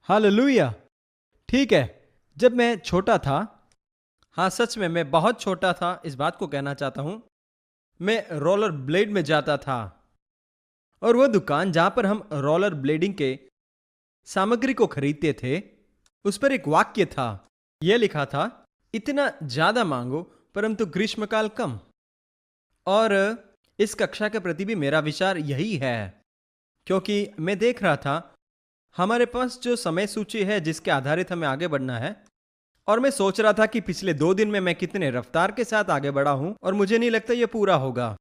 Hallelujah. ठीक है। जब मैं छोटा था, हाँ सच में मैं बहुत छोटा था, इस बात को कहना चाहता हूँ। मैं रोलर ब्लेड में जाता था और वह दुकान जहां पर हम रोलर ब्लेडिंग के सामग्री को खरीदते थे, उस पर एक वाक्य था। यह लिखा था, इतना ज्यादा मांगो परंतु ग्रीष्मकाल कम। और इस कक्षा के प्रति भी मेरा विचार यही है, क्योंकि मैं देख रहा था हमारे पास जो समय सूची है जिसके आधारित हमें आगे बढ़ना है, और मैं सोच रहा था कि पिछले 2 दिन में मैं कितने रफ्तार के साथ आगे बढ़ा हूं और मुझे नहीं लगता यह पूरा होगा।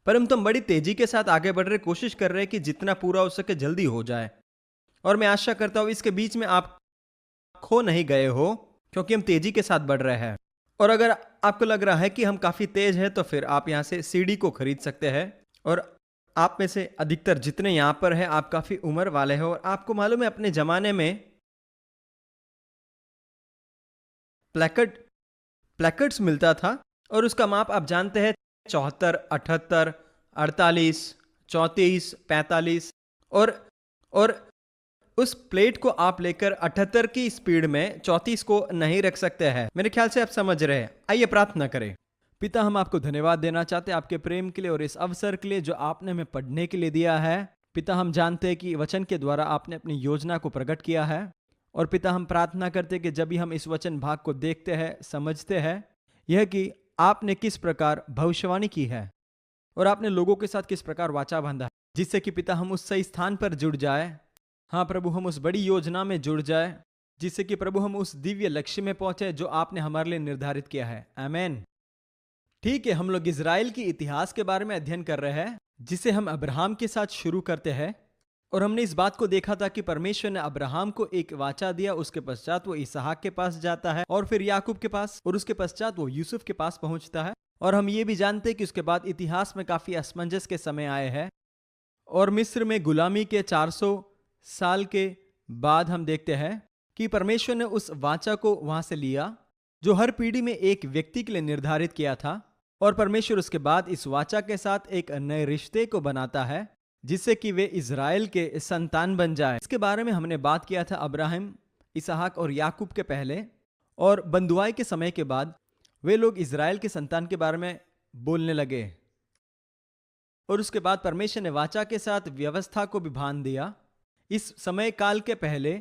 परंतु हम बड़ी तेजी के साथ आगे बढ़ रहे, कोशिश कर रहे हैं कि जितना पूरा हो सके जल्दी हो जाए। और मैं आशा करता हूं इसके बीच में आप खो नहीं गए हो, क्योंकि हम तेजी के साथ बढ़ रहे हैं। और अगर आपको लग रहा है कि हम काफी तेज हैं, तो फिर आप यहां से सीडी को खरीद सकते हैं। और आप में से अधिकतर जितने यहां पर हैं, आप काफी उम्र वाले हो और आपको मालूम है अपने जमाने में प्लेकर्ड प्लेकर्ड्स मिलता था, और उसका माप आप जानते हैं, 74, 78, 48, 34, 45। और और उस प्लेट को आप लेकर 78 की स्पीड में 34 को नहीं रख सकते हैं। मेरे ख्याल से आप समझ रहे हैं। आइए प्रार्थना करें। पिता, हम आपको धन्यवाद देना चाहते हैं आपके प्रेम के लिए और इस अवसर के लिए जो आपने हमें पढ़ने के लिए दिया है। पिता, हम जानते हैं कि वचन के द्वारा आपने अपनी योजना को प्रकट किया है। और पिता, हम प्रार्थना करते हैं कि जब भी हम इस वचन भाग को देखते हैं, समझते हैं, यह कि आपने किस प्रकार भविष्यवाणी की है और आपने लोगों के साथ किस प्रकार वाचा बांधा है, जिससे कि पिता हम उस सही स्थान पर जुड़ जाए। हाँ प्रभु, हम उस बड़ी योजना में जुड़ जाए, जिससे कि प्रभु हम उस दिव्य लक्ष्य में पहुंचे जो आपने हमारे लिए निर्धारित किया है। आमीन। ठीक है, हम लोग इजराइल की इतिहास के बारे में अध्ययन कर रहे हैं, जिसे हम अब्राहम के साथ शुरू करते हैं। और हमने इस बात को देखा था कि परमेश्वर ने अब्राहम को एक वाचा दिया, उसके पश्चात वो इसहाक के पास जाता है और फिर याकूब के पास, और उसके पश्चात वो यूसुफ के पास पहुंचता है। और हम ये भी जानते हैं कि उसके बाद इतिहास में काफी असमंजस के समय आए हैं, और मिस्र में गुलामी के 400 साल के बाद हम देखते हैं कि परमेश्वर ने उस वाचा को वहां से लिया जो हर पीढ़ी में एक व्यक्ति के लिए निर्धारित किया था। और परमेश्वर उसके बाद इस वाचा के साथ एक नए रिश्ते को बनाता है, जिससे कि वे इज़राइल के संतान बन जाए। इसके बारे में हमने बात किया था अब्राहम, इसहाक और याकूब के पहले, और बंधुआई के समय के बाद वे लोग इज़राइल के संतान के बारे में बोलने लगे। और उसके बाद परमेश्वर ने वाचा के साथ व्यवस्था को भी बांध दिया। इस समय काल के पहले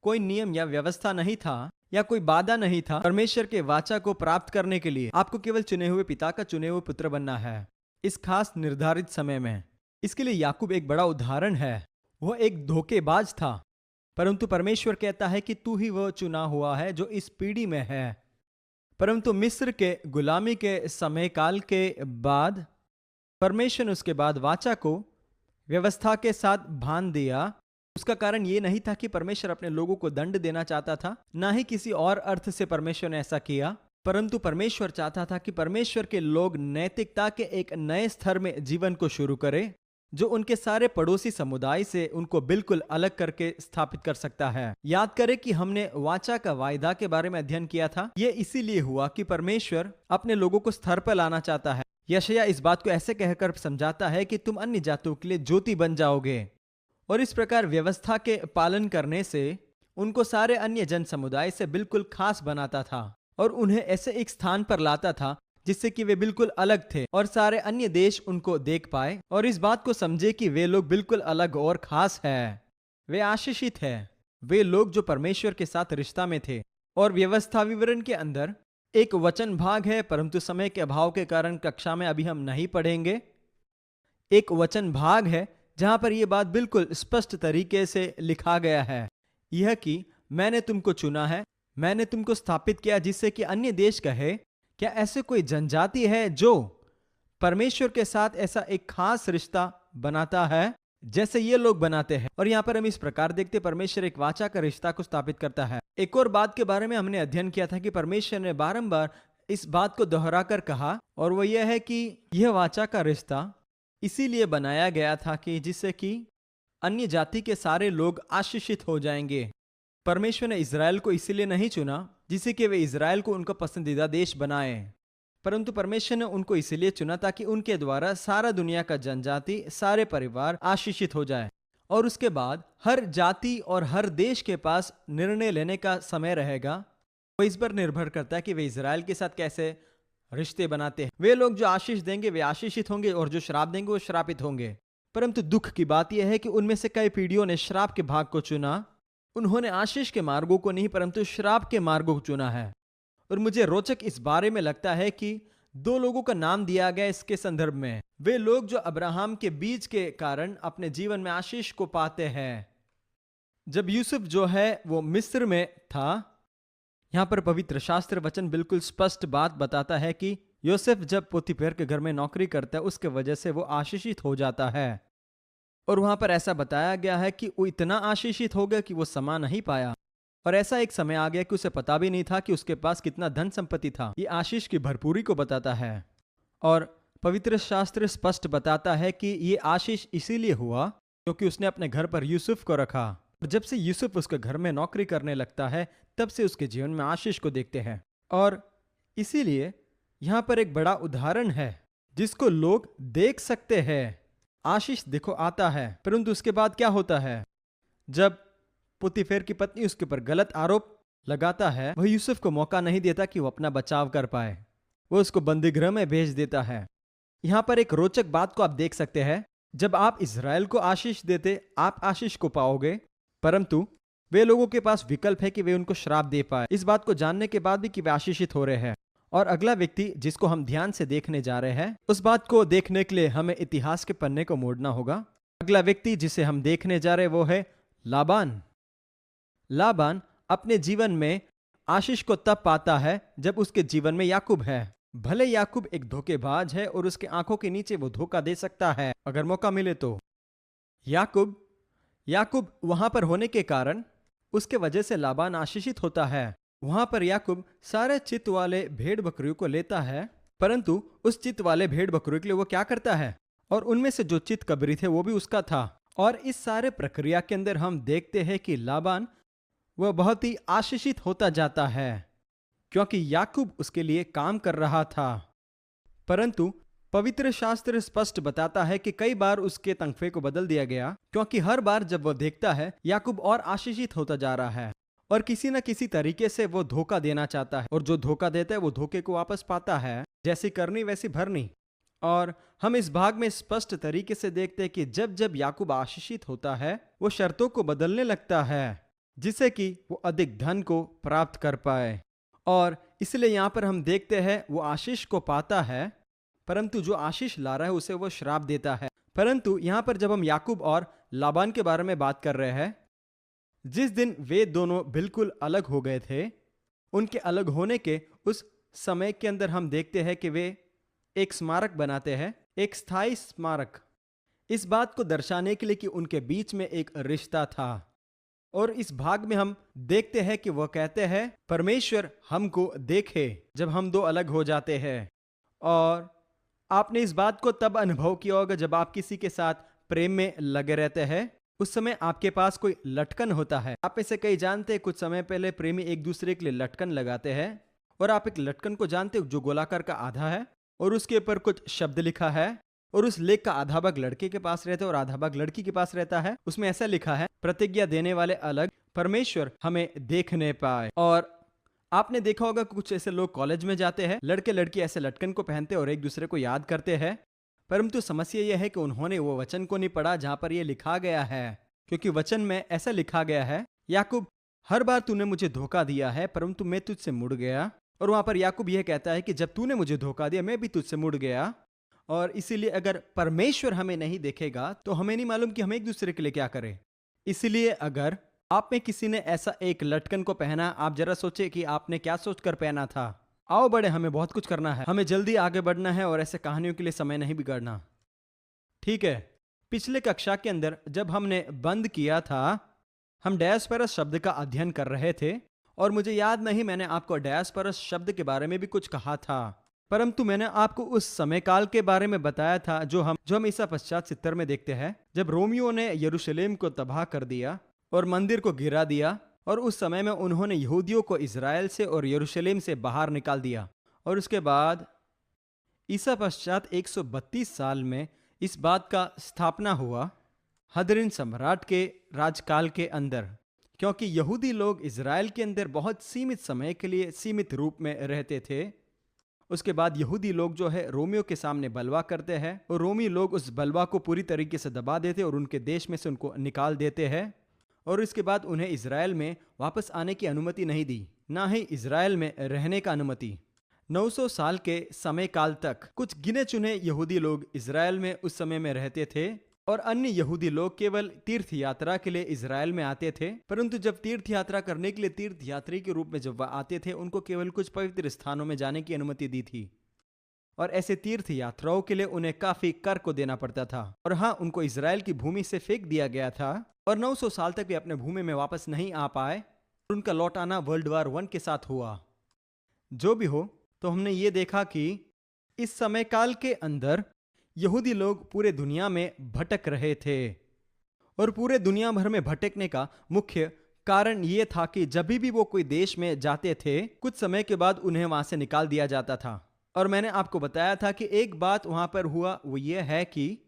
कोई नियम या व्यवस्था नहीं था या कोई बाधा नहीं था। परमेश्वर के वाचा को प्राप्त करने के लिए आपको केवल चुने हुए पिता का चुने हुए पुत्र बनना है इस खास निर्धारित समय में। इसके लिए याकूब एक बड़ा उदाहरण है। वह एक धोखेबाज था, परंतु परमेश्वर कहता है कि तू ही वह चुना हुआ है जो इस पीढ़ी में है। परंतु मिस्र के गुलामी के समय काल के बाद परमेश्वर ने उसके बाद वाचा को व्यवस्था के साथ बांध दिया। उसका कारण ये नहीं था कि परमेश्वर अपने लोगों को दंड देना चाहता था, ना ही किसी और अर्थ से परमेश्वर ने ऐसा किया, परंतु परमेश्वर चाहता था कि परमेश्वर के लोग नैतिकता के एक नए स्तर में जीवन को शुरू करें, जो उनके सारे पड़ोसी समुदाय से उनको बिल्कुल अलग करके स्थापित कर सकता है। याद करें कि हमने वाचा का वायदा के बारे में अध्ययन किया था। यह इसीलिए हुआ कि परमेश्वर अपने लोगों को स्तर पर लाना चाहता है। यशायाह इस बात को ऐसे कहकर समझाता है कि तुम अन्य जातियों के लिए ज्योति बन जाओगे, और इस प्रकार व्यवस्था के पालन करने से उनको सारे अन्य जन समुदाय से बिल्कुल खास बनाता था और उन्हें ऐसे एक स्थान पर लाता था जिससे कि वे बिल्कुल अलग थे और सारे अन्य देश उनको देख पाए और इस बात को समझे कि वे लोग बिल्कुल अलग और खास है। वे आशीषित है, वे लोग जो परमेश्वर के साथ रिश्ता में थे। और व्यवस्था विवरण के अंदर एक वचन भाग है, परंतु समय के अभाव के कारण कक्षा में अभी हम नहीं पढ़ेंगे। एक वचन भाग है जहां पर यह बात बिल्कुल स्पष्ट तरीके से लिखा गया है, यह कि मैंने तुमको चुना है, मैंने तुमको स्थापित किया, जिससे कि अन्य देश कहे क्या ऐसे कोई जनजाति है जो परमेश्वर के साथ ऐसा एक खास रिश्ता बनाता है जैसे ये लोग बनाते हैं। और यहाँ पर हम इस प्रकार देखते, परमेश्वर एक वाचा का रिश्ता को स्थापित करता है। एक और बात के बारे में हमने अध्ययन किया था कि परमेश्वर ने बारंबार इस बात को दोहराकर कहा, और वो यह है कि यह वाचा का रिश्ता इसीलिए बनाया गया था कि जिससे कि अन्य जाति के सारे लोग आशीषित हो जाएंगे। परमेश्वर ने इज़राइल को इसीलिए नहीं चुना जिससे कि वे इज़राइल को उनका पसंदीदा देश बनाए, परंतु परमेश्वर ने उनको इसलिए चुना ताकि उनके द्वारा सारा दुनिया का जनजाति, सारे परिवार आशीषित हो जाए। और उसके बाद हर जाति और हर देश के पास निर्णय लेने का समय रहेगा। वो इस पर निर्भर करता है कि वे इज़राइल के साथ कैसे रिश्ते बनाते हैं। वे लोग जो आशीष देंगे वे आशीषित होंगे और जो श्राप देंगे वो श्रापित होंगे। परंतु दुख की बात यह है कि उनमें से कई पीढ़ियों ने श्राप के भाग को चुना। उन्होंने आशीष के मार्गों को नहीं परंतु श्राप के मार्गों को चुना है। और मुझे रोचक इस बारे में लगता है कि दो लोगों का नाम दिया गया इसके संदर्भ में। वे लोग जो अब्राहम के बीज के कारण अपने जीवन में आशीष को पाते हैं। जब यूसुफ जो है वो मिस्र में था, यहां पर पवित्र शास्त्र वचन बिल्कुल स्पष्ट बात बताता है कि योसेफ जब पोतीफेर के घर में नौकरी करता है उसके वजह से वो आशीषित हो जाता है। और वहां पर ऐसा बताया गया है कि वो इतना आशीषित हो गया कि वो समा नहीं पाया। और ऐसा एक समय आ गया कि उसे पता भी नहीं था कि उसके पास कितना धन संपत्ति था। ये आशीष की भरपूरी को बताता है। और पवित्र शास्त्र स्पष्ट बताता है कि ये आशीष इसीलिए हुआ क्योंकि उसने अपने घर पर यूसुफ को रखा। और जब से यूसुफ उसके घर में नौकरी करने लगता है तब से उसके जीवन में आशीष को देखते हैं। और इसीलिए यहाँ पर एक बड़ा उदाहरण है जिसको लोग देख सकते हैं। आशीष देखो आता है, परंतु उसके बाद क्या होता है? जब पोतीफेर की पत्नी उसके ऊपर गलत आरोप लगाता है, वह यूसुफ को मौका नहीं देता कि वो अपना बचाव कर पाए। वो उसको बंदीगृह में भेज देता है। यहाँ पर एक रोचक बात को आप देख सकते हैं। जब आप इज़राइल को आशीष देते आप आशीष को पाओगे, परंतु वे लोगों के पास विकल्प है कि वे उनको श्राप दे पाए। इस बात को जानने के बाद भी कि वे आशीषित हो रहे हैं। और अगला व्यक्ति जिसको हम ध्यान से देखने जा रहे हैं, उस बात को देखने के लिए हमें इतिहास के पन्ने को मोड़ना होगा। अगला व्यक्ति जिसे हम देखने जा रहे हैं वो है लाबान। लाबान अपने जीवन में आशीष को तब पाता है जब उसके जीवन में याकूब है। भले याकूब एक धोखेबाज है और उसके आंखों के नीचे वो धोखा दे सकता है अगर मौका मिले तो। याकूब वहां पर होने के कारण उसके वजह से लाबान आशीषित होता है। वहां पर याकूब सारे चित्त वाले भेड़ बकरियों को लेता है, परंतु उस चित्त वाले भेड़ बकरियों के लिए वो क्या करता है? और उनमें से जो चित्त कबरी थे वो भी उसका था। और इस सारे प्रक्रिया के अंदर हम देखते हैं कि लाबान वह बहुत ही आशीषित होता जाता है क्योंकि याकूब उसके लिए काम कर रहा था। परंतु पवित्र शास्त्र स्पष्ट बताता है कि कई बार उसके तंगफे को बदल दिया गया क्योंकि हर बार जब वह देखता है याकूब और आशीषित होता जा रहा है और किसी न किसी तरीके से वो धोखा देना चाहता है। और जो धोखा देता है वो धोखे को वापस पाता है। जैसी करनी वैसी भरनी। और हम इस भाग में स्पष्ट तरीके से देखते हैं कि जब जब याकूब आशीषित होता है वो शर्तों को बदलने लगता है जिससे कि वो अधिक धन को प्राप्त कर पाए। और इसलिए यहाँ पर हम देखते हैं वो आशीष को पाता है, परंतु जो आशीष ला रहा है उसे वो श्राप देता है। परंतु यहाँ पर जब हम याकूब और लाबान के बारे में बात कर रहे हैं, जिस दिन वे दोनों बिल्कुल अलग हो गए थे, उनके अलग होने के उस समय के अंदर हम देखते हैं कि वे एक स्मारक बनाते हैं, एक स्थायी स्मारक, इस बात को दर्शाने के लिए कि उनके बीच में एक रिश्ता था। और इस भाग में हम देखते हैं कि वह कहते हैं परमेश्वर हमको देखे जब हम दो अलग हो जाते हैं। और आपने इस बात को तब अनुभव किया होगा जब आप किसी के साथ प्रेम में लगे रहते हैं। उस समय आपके पास कोई लटकन होता है। आप इसे कई जानते हैं, कुछ समय पहले प्रेमी एक दूसरे के लिए लटकन लगाते हैं और आप एक लटकन को जानते हो जो गोलाकार का आधा है और उसके ऊपर कुछ शब्द लिखा है और उस लेख का आधा भाग लड़के के पास रहता है और आधा भाग लड़की के पास रहता है। उसमें ऐसा लिखा है, प्रतिज्ञा देने वाले अलग, परमेश्वर हमें देखने पाए। और आपने देखा होगा कुछ ऐसे लोग कॉलेज में जाते हैं, लड़के लड़की ऐसे लटकन को पहनते हैं और एक दूसरे को याद करते हैं, परंतु समस्या यह है कि उन्होंने वो वचन को नहीं पढ़ा जहां पर यह लिखा गया है। क्योंकि वचन में ऐसा लिखा गया है, याकूब हर बार तूने मुझे धोखा दिया है परंतु मैं तुझसे मुड़ गया। और वहां पर याकूब यह कहता है कि जब तूने मुझे धोखा दिया मैं भी तुझसे मुड़ गया। और इसीलिए अगर परमेश्वर हमें नहीं देखेगा तो हमें नहीं मालूम कि हम एक दूसरे के लिए क्या करें। इसलिए अगर आप में किसी ने ऐसा एक लटकन को पहना, आप जरा सोचे कि आपने क्या सोचकर पहना था। आओ बड़े, हमें बहुत कुछ करना है, हमें जल्दी आगे बढ़ना है और ऐसे कहानियों के लिए समय नहीं बिगाड़ना। ठीक है, पिछले कक्षा के अंदर जब हमने बंद किया था, हम डायस्पोरस शब्द का अध्ययन कर रहे थे और मुझे याद नहीं मैंने आपको डायस्पोरस शब्द के बारे में भी कुछ कहा था, परंतु मैंने आपको उस समय काल के बारे में बताया था जो हम ईसा पश्चात 70 में देखते हैं, जब रोमियो ने यरूशलेम को तबाह कर दिया और मंदिर को गिरा दिया। और उस समय में उन्होंने यहूदियों को इज़राइल से और यरूशलेम से बाहर निकाल दिया। और उसके बाद ईसा पश्चात 132 साल में इस बात का स्थापना हुआ। हदरिन सम्राट के राजकाल के अंदर, क्योंकि यहूदी लोग इज़राइल के अंदर बहुत सीमित समय के लिए सीमित रूप में रहते थे। उसके बाद यहूदी लोग जो है रोमियों के सामने बलवा करते हैं और रोमी लोग उस बलवा को पूरी तरीके से दबा देते और उनके देश में से उनको निकाल देते हैं। और इसके बाद उन्हें इज़राइल में वापस आने की अनुमति नहीं दी, ना ही इज़राइल में रहने का अनुमति। 900 साल के समय काल तक कुछ गिने चुने यहूदी लोग इज़राइल में उस समय में रहते थे और अन्य यहूदी लोग केवल तीर्थ यात्रा के लिए इज़राइल में आते थे। परंतु जब तीर्थ यात्रा करने के लिए तीर्थ यात्री के रूप में जब वह आते थे, उनको केवल कुछ पवित्र स्थानों में जाने की अनुमति दी थी और ऐसे तीर्थ यात्राओं के लिए उन्हें काफी कर को देना पड़ता था। और हाँ, उनको इज़राइल की भूमि से फेंक दिया गया था और 900 साल तक वे अपने भूमि में वापस नहीं आ पाए और उनका लौटाना वर्ल्ड वार 1 के साथ हुआ। जो भी हो, तो हमने ये देखा कि इस समय काल के अंदर यहूदी लोग पूरे दुनिया में भटक रहे थे और पूरे दुनिया भर में भटकने का मुख्य कारण ये था कि जब भी वो कोई देश में जाते थे, कुछ समय के बाद उन्हें वहां से निकाल दिया जाता था। और मैंने आपको बताया था कि एक बात वहां पर हुआ, वो ये है कि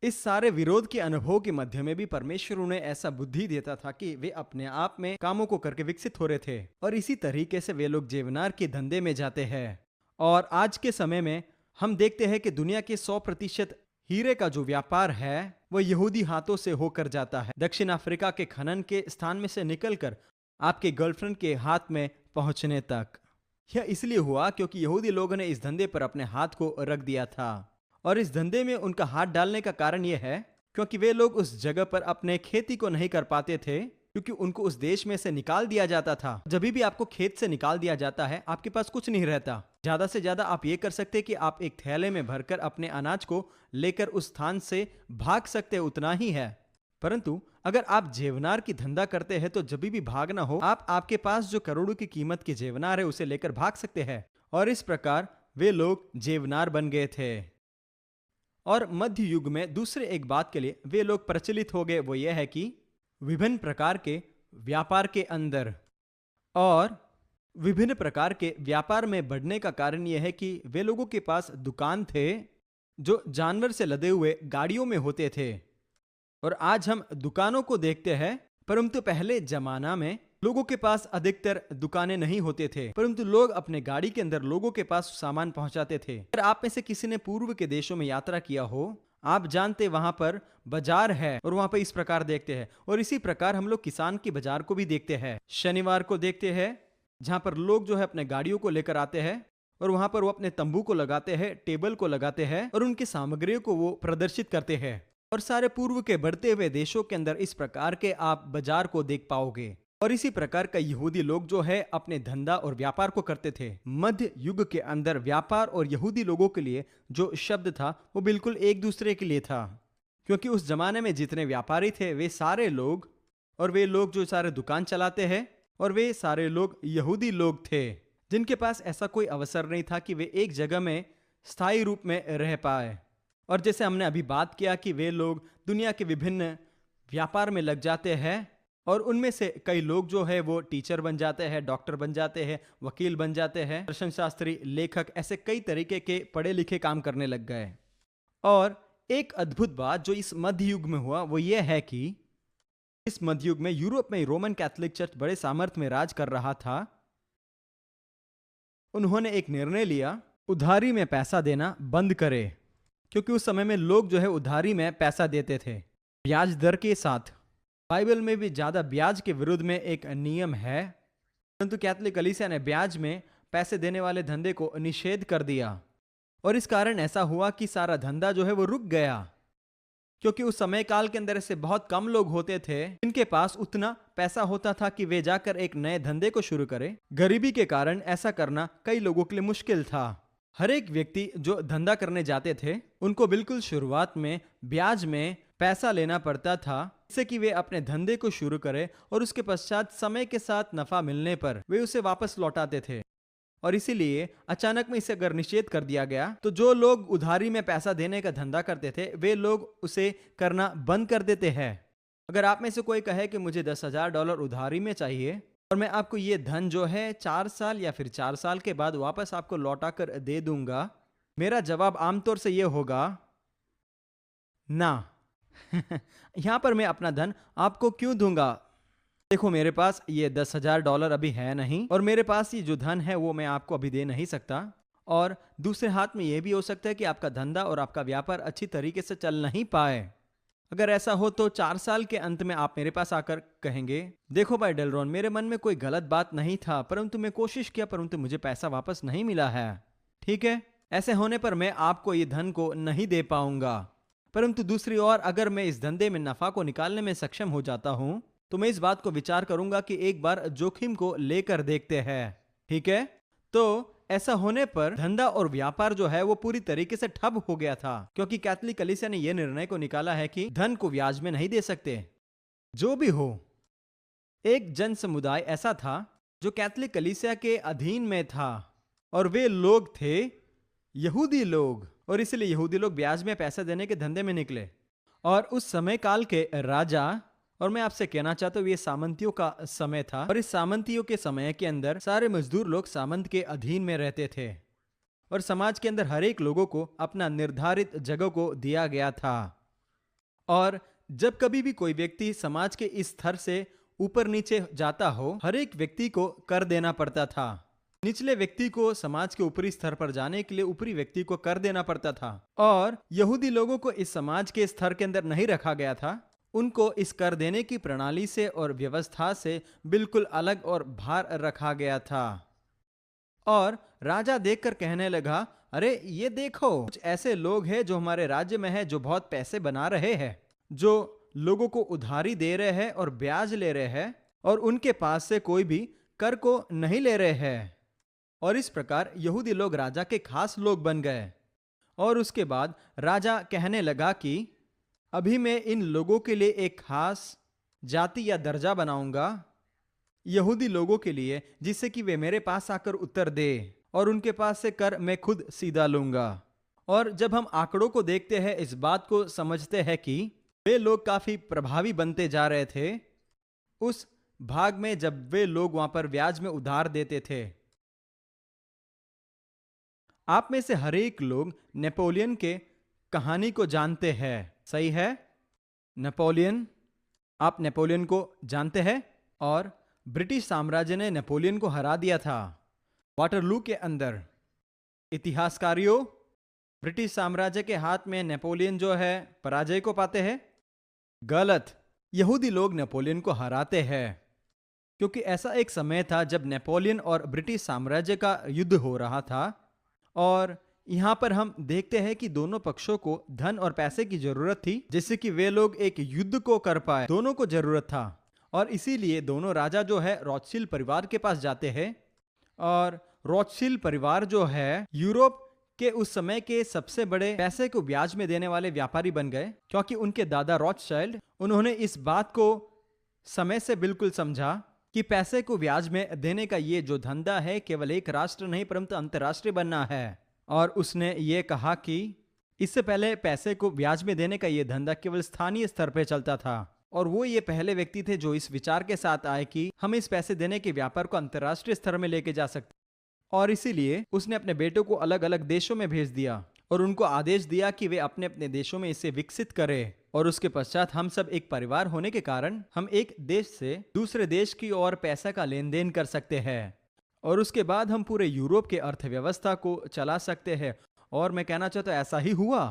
इस सारे विरोध के अनुभव के मध्य में भी परमेश्वर उन्हें ऐसा बुद्धि देता था कि वे अपने आप में कामों को करके विकसित हो रहे थे और इसी तरीके से वे लोग जेवनार के धंधे में जाते हैं। और आज के समय में हम देखते हैं कि दुनिया के 100% हीरे का जो व्यापार है वो यहूदी हाथों से होकर जाता है। दक्षिण अफ्रीका के खनन के स्थान में से निकलकर आपके गर्लफ्रेंड के हाथ में पहुंचने तक। यह इसलिए हुआ क्योंकि यहूदी लोगों ने इस धंधे पर अपने हाथ को रख दिया था। और इस धंधे में उनका हाथ डालने का कारण यह है क्योंकि वे लोग उस जगह पर अपने खेती को नहीं कर पाते थे, क्योंकि उनको उस देश में से निकाल दिया जाता था। जब भी आपको खेत से निकाल दिया जाता है, आपके पास कुछ नहीं रहता। ज्यादा से ज्यादा आप ये कर सकते कि आप एक थैले में भरकर अपने अनाज को लेकर उस स्थान से भाग सकते, उतना ही है। परंतु अगर आप जेवनार की धंधा करते हैं तो जब भी भागना हो, आप आपके पास जो करोड़ों की कीमत की जेवनार है उसे लेकर भाग सकते हैं। और इस प्रकार वे लोग जेवनार बन गए थे। और मध्य युग में दूसरे एक बात के लिए वे लोग प्रचलित हो गए, वो यह है कि विभिन्न प्रकार के व्यापार के अंदर और विभिन्न प्रकार के व्यापार में बढ़ने का कारण यह है कि वे लोगों के पास दुकान थे जो जानवर से लदे हुए गाड़ियों में होते थे। और आज हम दुकानों को देखते हैं, परंतु पहले जमाना में लोगों के पास अधिकतर दुकानें नहीं होते थे, परंतु लोग अपने गाड़ी के अंदर लोगों के पास सामान पहुंचाते थे। अगर आप में से किसी ने पूर्व के देशों में यात्रा किया हो, आप जानते वहां पर बाजार है और वहां पर इस प्रकार देखते हैं। और इसी प्रकार हम लोग किसान के बाजार को भी देखते हैं, शनिवार को देखते हैं, जहां पर लोग जो है अपने गाड़ियों को लेकर आते हैं और वहां पर वो अपने तंबू को लगाते हैं, टेबल को लगाते हैं और उनकी सामग्रियों को वो प्रदर्शित करते हैं। और सारे पूर्व के बढ़ते हुए देशों के अंदर इस प्रकार के आप बाजार को देख पाओगे। और इसी प्रकार का यहूदी लोग जो है अपने धंधा और व्यापार को करते थे। मध्य युग के अंदर व्यापार और यहूदी लोगों के लिए जो शब्द था वो बिल्कुल एक दूसरे के लिए था, क्योंकि उस जमाने में जितने व्यापारी थे वे सारे लोग, और वे लोग जो सारे दुकान चलाते हैं, और वे सारे लोग यहूदी लोग थे जिनके पास ऐसा कोई अवसर नहीं था कि वे एक जगह में स्थायी रूप में रह पाए। और जैसे हमने अभी बात किया कि वे लोग दुनिया के विभिन्न व्यापार में लग जाते हैं और उनमें से कई लोग जो है वो टीचर बन जाते हैं, डॉक्टर बन जाते हैं, वकील बन जाते हैं, दर्शन शास्त्री, लेखक, ऐसे कई तरीके के पढ़े लिखे काम करने लग गए। और एक अद्भुत बात जो इस मध्य युग में हुआ वो ये है कि इस मध्य युग में यूरोप में रोमन कैथोलिक चर्च बड़े सामर्थ्य में राज कर रहा था। उन्होंने एक निर्णय लिया, उधारी में पैसा देना बंद करे, क्योंकि उस समय में लोग जो है उधारी में पैसा देते थे ब्याज दर के साथ। बाइबल में भी ज्यादा ब्याज के विरुद्ध में एक नियम है, परंतु कैथोलिक कलीसिया ने ब्याज में पैसे देने वाले धंधे को निषेध कर दिया। और इस कारण ऐसा हुआ कि सारा धंधा जो है वो रुक गया, क्योंकि उस समय काल के अंदर ऐसे बहुत कम लोग होते थे जिनके पास उतना पैसा होता था कि वे जाकर एक नए धंधे को शुरू करें। गरीबी के कारण ऐसा करना कई लोगों के लिए मुश्किल था। हर एक व्यक्ति जो धंधा करने जाते थे उनको बिल्कुल शुरुआत में ब्याज में पैसा लेना पड़ता था, जिससे कि वे अपने धंधे को शुरू करें और उसके पश्चात समय के साथ नफा मिलने पर वे उसे वापस लौटाते थे। और इसीलिए अचानक में इसे अगर निषेध कर दिया गया तो जो लोग उधारी में पैसा देने का धंधा करते थे वे लोग उसे करना बंद कर देते हैं। अगर आप में से कोई कहे कि मुझे $10,000 उधारी में चाहिए और मैं आपको ये धन जो है 4 साल या फिर 4 साल के बाद वापस आपको लौटा कर दे दूंगा, मेरा जवाब आमतौर से ये होगा ना, यहाँ पर मैं अपना धन आपको क्यों दूंगा? देखो, मेरे पास ये $10,000 अभी है नहीं, और मेरे पास ये जो धन है वो मैं आपको अभी दे नहीं सकता। और दूसरे हाथ में ये भी हो सकता है कि आपका धंधा और आपका व्यापार अच्छी तरीके से चल नहीं पाए। अगर ऐसा हो तो 4 साल के अंत में आप मेरे पास आकर कहेंगे, देखो भाई डेलरॉन, मेरे मन में कोई गलत बात नहीं था, परंतु मैं कोशिश किया, परंतु मुझे पैसा वापस नहीं मिला है। ठीक है, ऐसे होने पर मैं आपको ये धन को नहीं दे पाऊंगा। परंतु दूसरी ओर, अगर मैं इस धंधे में नफा को निकालने में सक्षम हो जाता हूं, तो मैं इस बात को विचार करूंगा कि एक बार जोखिम को लेकर देखते हैं। ठीक है, तो ऐसा होने पर धंधा और व्यापार जो है वो पूरी तरीके से ठप हो गया था, क्योंकि कैथोलिक कलीसिया ने यह निर्णय को निकाला है कि धन को ब्याज में नहीं दे सकते। जो भी हो, एक जन समुदाय ऐसा था जो कैथोलिक कलीसिया के अधीन में था, और वे लोग थे यहूदी लोग, और इसलिए यहूदी लोग ब्याज में पैसा देने के धंधे में निकले। और उस समय काल के राजा, और मैं आपसे कहना चाहता हूँ ये सामंतियों का समय था, और इस सामंतियों के समय के अंदर सारे मजदूर लोग सामंत के अधीन में रहते थे, और समाज के अंदर हर एक लोगों को अपना निर्धारित जगह को दिया गया था। और जब कभी भी कोई व्यक्ति समाज के इस स्तर से ऊपर नीचे जाता हो, हर एक व्यक्ति को कर देना पड़ता था। निचले व्यक्ति को समाज के ऊपरी स्तर पर जाने के लिए ऊपरी व्यक्ति को कर देना पड़ता था, और यहूदी लोगों को इस समाज के स्तर के अंदर नहीं रखा गया था। उनको इस कर देने की प्रणाली से और व्यवस्था से बिल्कुल अलग और बाहर रखा गया था। और राजा देखकर कहने लगा, अरे ये देखो, कुछ ऐसे लोग हैं जो हमारे राज्य में है, जो बहुत पैसे बना रहे हैं, जो लोगों को उधारी दे रहे हैं और ब्याज ले रहे हैं, और उनके पास से कोई भी कर को नहीं ले रहे हैं। और इस प्रकार यहूदी लोग राजा के खास लोग बन गए। और उसके बाद राजा कहने लगा कि अभी मैं इन लोगों के लिए एक खास जाति या दर्जा बनाऊंगा, यहूदी लोगों के लिए, जिससे कि वे मेरे पास आकर उत्तर दे, और उनके पास से कर मैं खुद सीधा लूंगा। और जब हम आंकड़ों को देखते हैं, इस बात को समझते हैं कि वे लोग काफी प्रभावी बनते जा रहे थे उस भाग में जब वे लोग वहां पर ब्याज में उधार देते थे। आप में से हर एक लोग नेपोलियन के कहानी को जानते हैं, सही है? नेपोलियन, आप नेपोलियन को जानते हैं, और ब्रिटिश साम्राज्य ने नेपोलियन को हरा दिया था वाटरलू के अंदर। इतिहासकारियों, ब्रिटिश साम्राज्य के हाथ में नेपोलियन जो है पराजय को पाते हैं? गलत, यहूदी लोग नेपोलियन को हराते हैं, क्योंकि ऐसा एक समय था जब नेपोलियन और ब्रिटिश साम्राज्य का युद्ध हो रहा था। और यहाँ पर हम देखते हैं कि दोनों पक्षों को धन और पैसे की जरूरत थी, जिससे कि वे लोग एक युद्ध को कर पाए। दोनों को जरूरत था, और इसीलिए दोनों राजा जो है रॉथस्चिल्ड परिवार के पास जाते हैं। और रॉथस्चिल्ड परिवार जो है यूरोप के उस समय के सबसे बड़े पैसे को ब्याज में देने वाले व्यापारी बन गए, क्योंकि उनके दादा रॉथस्चाइल्ड, उन्होंने इस बात को समय से बिल्कुल समझा कि पैसे को ब्याज में देने का ये जो धंधा है केवल एक राष्ट्र नहीं परंतु अंतर्राष्ट्रीय बनना है। और उसने ये कहा कि इससे पहले पैसे को ब्याज में देने का ये धंधा केवल स्थानीय स्तर पर चलता था, और वो ये पहले व्यक्ति थे जो इस विचार के साथ आए कि हम इस पैसे देने के व्यापार को अंतर्राष्ट्रीय स्तर में लेके जा सकते। और इसीलिए उसने अपने बेटों को अलग अलग देशों में भेज दिया, और उनको आदेश दिया कि वे अपने अपने देशों में इसे विकसित करें। और उसके पश्चात हम सब एक परिवार होने के कारण हम एक देश से दूसरे देश की ओर पैसा का लेन देन कर सकते हैं, और उसके बाद हम पूरे यूरोप के अर्थव्यवस्था को चला सकते हैं। और मैं कहना चाहता हूँ ऐसा ही हुआ।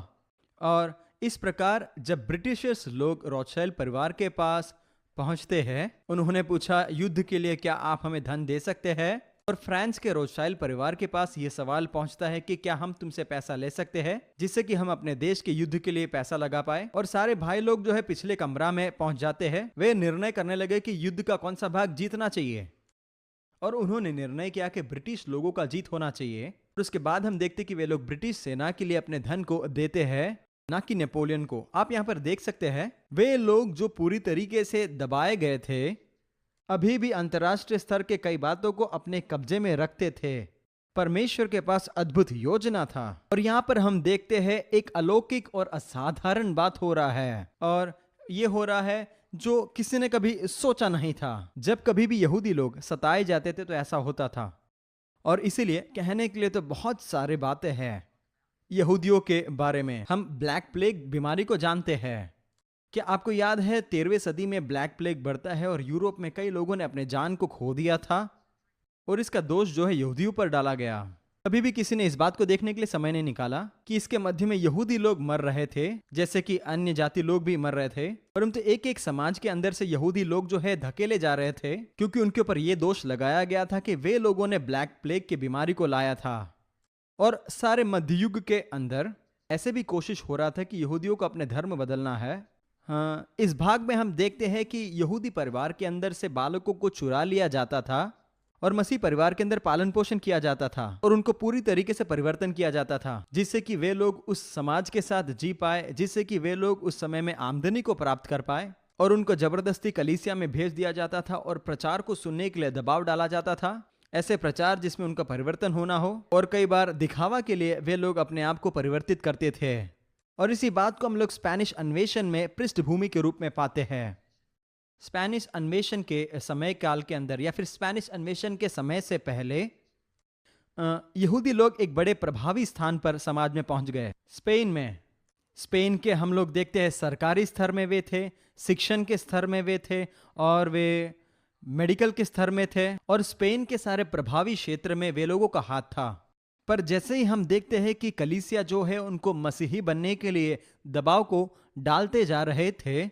और इस प्रकार जब ब्रिटिशर्स लोग रॉथस्चाइल्ड परिवार के पास पहुंचते हैं, उन्होंने पूछा, युद्ध के लिए क्या आप हमें धन दे सकते हैं? और फ्रांस के रॉथस्चाइल्ड परिवार के पास यह सवाल पहुंचता है कि क्या हम तुमसे पैसा ले सकते हैं, जिससे कि हम अपने देश के युद्ध के लिए पैसा लगा पाए? और सारे भाई लोग जो है पिछले कमरा में पहुंच जाते हैं। वे निर्णय करने लगे कि युद्ध का कौन सा भाग जीतना चाहिए, और उन्होंने निर्णय किया कि ब्रिटिश लोगों का जीत होना चाहिए। और उसके बाद हम देखते कि वे लोग ब्रिटिश सेना के लिए अपने धन को देते हैं, ना कि नेपोलियन को। आप यहाँ पर देख सकते हैं, वे लोग जो पूरी तरीके से दबाए गए थे अभी भी अंतर्राष्ट्रीय स्तर के कई बातों को अपने कब्जे में रखते थे। परमेश्वर के पास अद्भुत योजना था, और यहाँ पर हम देखते हैं एक अलौकिक और असाधारण बात हो रहा है, और ये हो रहा है जो किसी ने कभी सोचा नहीं था। जब कभी भी यहूदी लोग सताए जाते थे तो ऐसा होता था, और इसीलिए कहने के लिए तो बहुत सारे बातें हैं यहूदियों के बारे में। हम ब्लैक प्लेग बीमारी को जानते हैं, क्या आपको याद है 13वीं सदी में ब्लैक प्लेग बढ़ता है और यूरोप में कई लोगों ने अपने जान को खो दिया था और इसका दोष जो है यहूदियों पर डाला गया। अभी भी किसी ने इस बात को देखने के लिए समय नहीं निकाला कि इसके मध्य में यहूदी लोग मर रहे थे जैसे कि अन्य जाति लोग भी मर रहे थे, परंतु एक एक समाज के अंदर से यहूदी लोग जो है धकेले जा रहे थे क्योंकि उनके ऊपर यह दोष लगाया गया था कि वे लोगों ने ब्लैक प्लेग की बीमारी को लाया था। और सारे मध्ययुग के अंदर ऐसे भी कोशिश हो रहा था कि यहूदियों को अपने धर्म बदलना है। हाँ, इस भाग में हम देखते हैं कि यहूदी परिवार के अंदर से बालकों को चुरा लिया जाता था और मसीह परिवार के अंदर पालन पोषण किया जाता था और उनको पूरी तरीके से परिवर्तन किया जाता था जिससे कि वे लोग उस समाज के साथ जी पाए, जिससे कि वे लोग उस समय में आमदनी को प्राप्त कर पाए। और उनको जबरदस्ती कलीसिया में भेज दिया जाता था और प्रचार को सुनने के लिए दबाव डाला जाता था, ऐसे प्रचार जिसमें उनका परिवर्तन होना हो। और कई बार दिखावा के लिए वे लोग अपने आप को परिवर्तित करते थे। और इसी बात को हम लोग स्पेनिश अन्वेषण में पृष्ठभूमि के रूप में पाते हैं। स्पेनिश अन्वेषण के समय काल के अंदर या फिर स्पेनिश अन्वेषण के समय से पहले यहूदी लोग एक बड़े प्रभावी स्थान पर समाज में पहुंच गए। स्पेन के हम लोग देखते हैं सरकारी स्तर में वे थे, शिक्षण के स्तर में वे थे और वे मेडिकल के स्तर में थे और स्पेन के सारे प्रभावी क्षेत्र में वे लोगों का हाथ था। पर जैसे ही हम देखते हैं कि कलीसिया जो है उनको मसीही बनने के लिए दबाव को डालते जा रहे थे,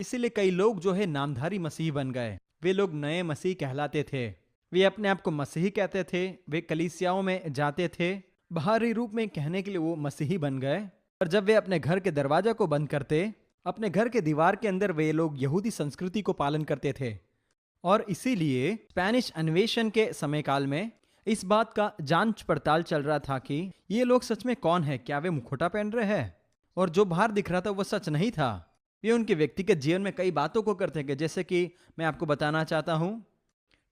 इसीलिए कई लोग जो है नामधारी मसीही बन गए। वे लोग नए मसीह कहलाते थे, वे अपने आप को मसीही कहते थे, वे कलीसियाओं में जाते थे, बाहरी रूप में कहने के लिए वो मसीही बन गए। और जब वे अपने घर के दरवाजा को बंद करते, अपने घर के दीवार के अंदर वे लोग यहूदी संस्कृति को पालन करते थे। और इसीलिए स्पेनिश अन्वेषण के समय काल में इस बात का जांच पड़ताल चल रहा था कि ये लोग सच में कौन है, क्या वे मुखौटा पहन रहे हैं? और जो बाहर दिख रहा था वो सच नहीं था। वे उनके व्यक्तिगत जीवन में कई बातों को करते हैं, जैसे कि मैं आपको बताना चाहता हूं,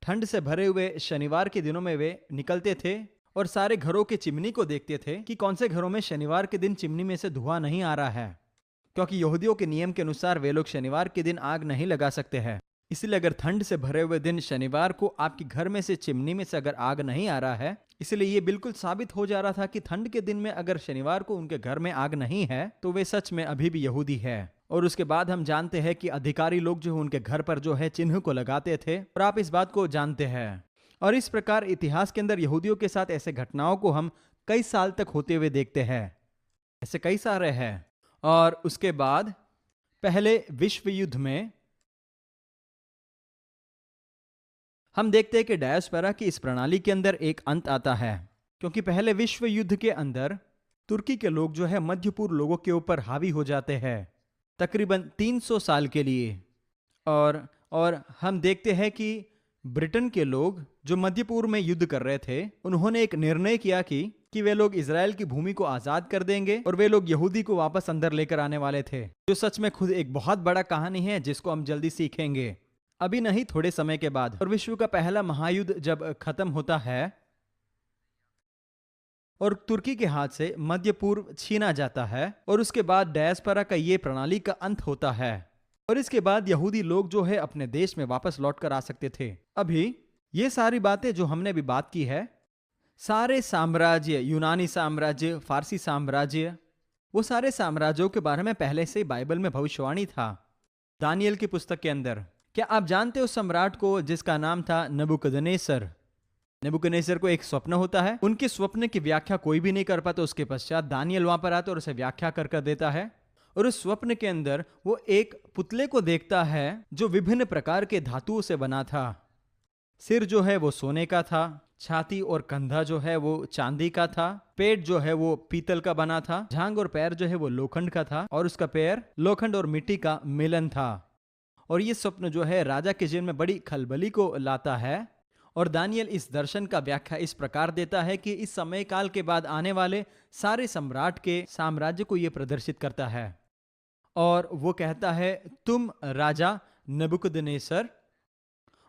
ठंड से भरे हुए शनिवार के दिनों में वे निकलते थे और सारे घरों के चिमनी को देखते थे कि कौन से घरों में शनिवार के दिन चिमनी में से धुआं नहीं आ रहा है, क्योंकि यहूदियों के नियम के अनुसार वे लोग शनिवार के दिन आग नहीं लगा सकते हैं। इसलिए अगर ठंड से भरे हुए दिन शनिवार को आपके घर में से चिमनी में से अगर आग नहीं आ रहा है, इसलिए ये बिल्कुल साबित हो जा रहा था कि ठंड के दिन में अगर शनिवार को उनके घर में आग नहीं है तो वे सच में अभी भी यहूदी है। और उसके बाद हम जानते हैं कि अधिकारी लोग जो उनके घर पर जो है चिन्ह को लगाते थे, और आप इस बात को जानते हैं। और इस प्रकार इतिहास के अंदर यहूदियों के साथ ऐसे घटनाओं को हम कई साल तक होते हुए देखते हैं, ऐसे कई सारे हैं। और उसके बाद पहले विश्व युद्ध में हम देखते हैं कि डायस्पोरा की इस प्रणाली के अंदर एक अंत आता है, क्योंकि पहले विश्व युद्ध के अंदर तुर्की के लोग जो है मध्य पूर्व लोगों के ऊपर हावी हो जाते हैं तकरीबन 300 साल के लिए। और हम देखते हैं कि ब्रिटेन के लोग जो मध्य पूर्व में युद्ध कर रहे थे, उन्होंने एक निर्णय किया कि वे लोग इजराइल की भूमि को आजाद कर देंगे और वे लोग यहूदी को वापस अंदर लेकर आने वाले थे, जो सच में खुद एक बहुत बड़ा कहानी है जिसको हम जल्दी सीखेंगे, अभी नहीं थोड़े समय के बाद। और विश्व का पहला महायुद्ध जब खत्म होता है और तुर्की के हाथ से मध्य पूर्व छीना जाता है, और उसके बाद डायस्पोरा का ये प्रणाली का अंत होता है, और इसके बाद यहूदी लोग जो है अपने देश में वापस लौट कर आ सकते थे। अभी ये सारी बातें जो हमने अभी बात की है, सारे साम्राज्य, यूनानी साम्राज्य, फारसी साम्राज्य, वो सारे साम्राज्यों के बारे में पहले से बाइबल में भविष्यवाणी था दानियल की पुस्तक के अंदर। क्या आप जानते हो उस सम्राट को जिसका नाम था नबूकदनेस्सर? नबूकदनेस्सर को एक स्वप्न होता है, उनके स्वप्न की व्याख्या कोई भी नहीं कर पाता। उसके पश्चात दानियल वहां पर आता है और उसे व्याख्या कर देता है, और उस स्वप्न के अंदर वो एक पुतले को देखता है जो विभिन्न प्रकार के धातुओं से बना था। सिर जो है वो सोने का था, छाती और कंधा जो है वो चांदी का था, पेट जो है वो पीतल का बना था, जांघ और पैर जो है वो लोखंड का था, और उसका पैर लोखंड और मिट्टी का मिलन था। और ये स्वप्न जो है राजा के जीवन में बड़ी खलबली को लाता है, और दानियल इस दर्शन का व्याख्या इस प्रकार देता है कि इस समय काल के बाद आने वाले सारे सम्राट के साम्राज्य को यह प्रदर्शित करता है। और वो कहता है, तुम राजा नबूकदनेस्सर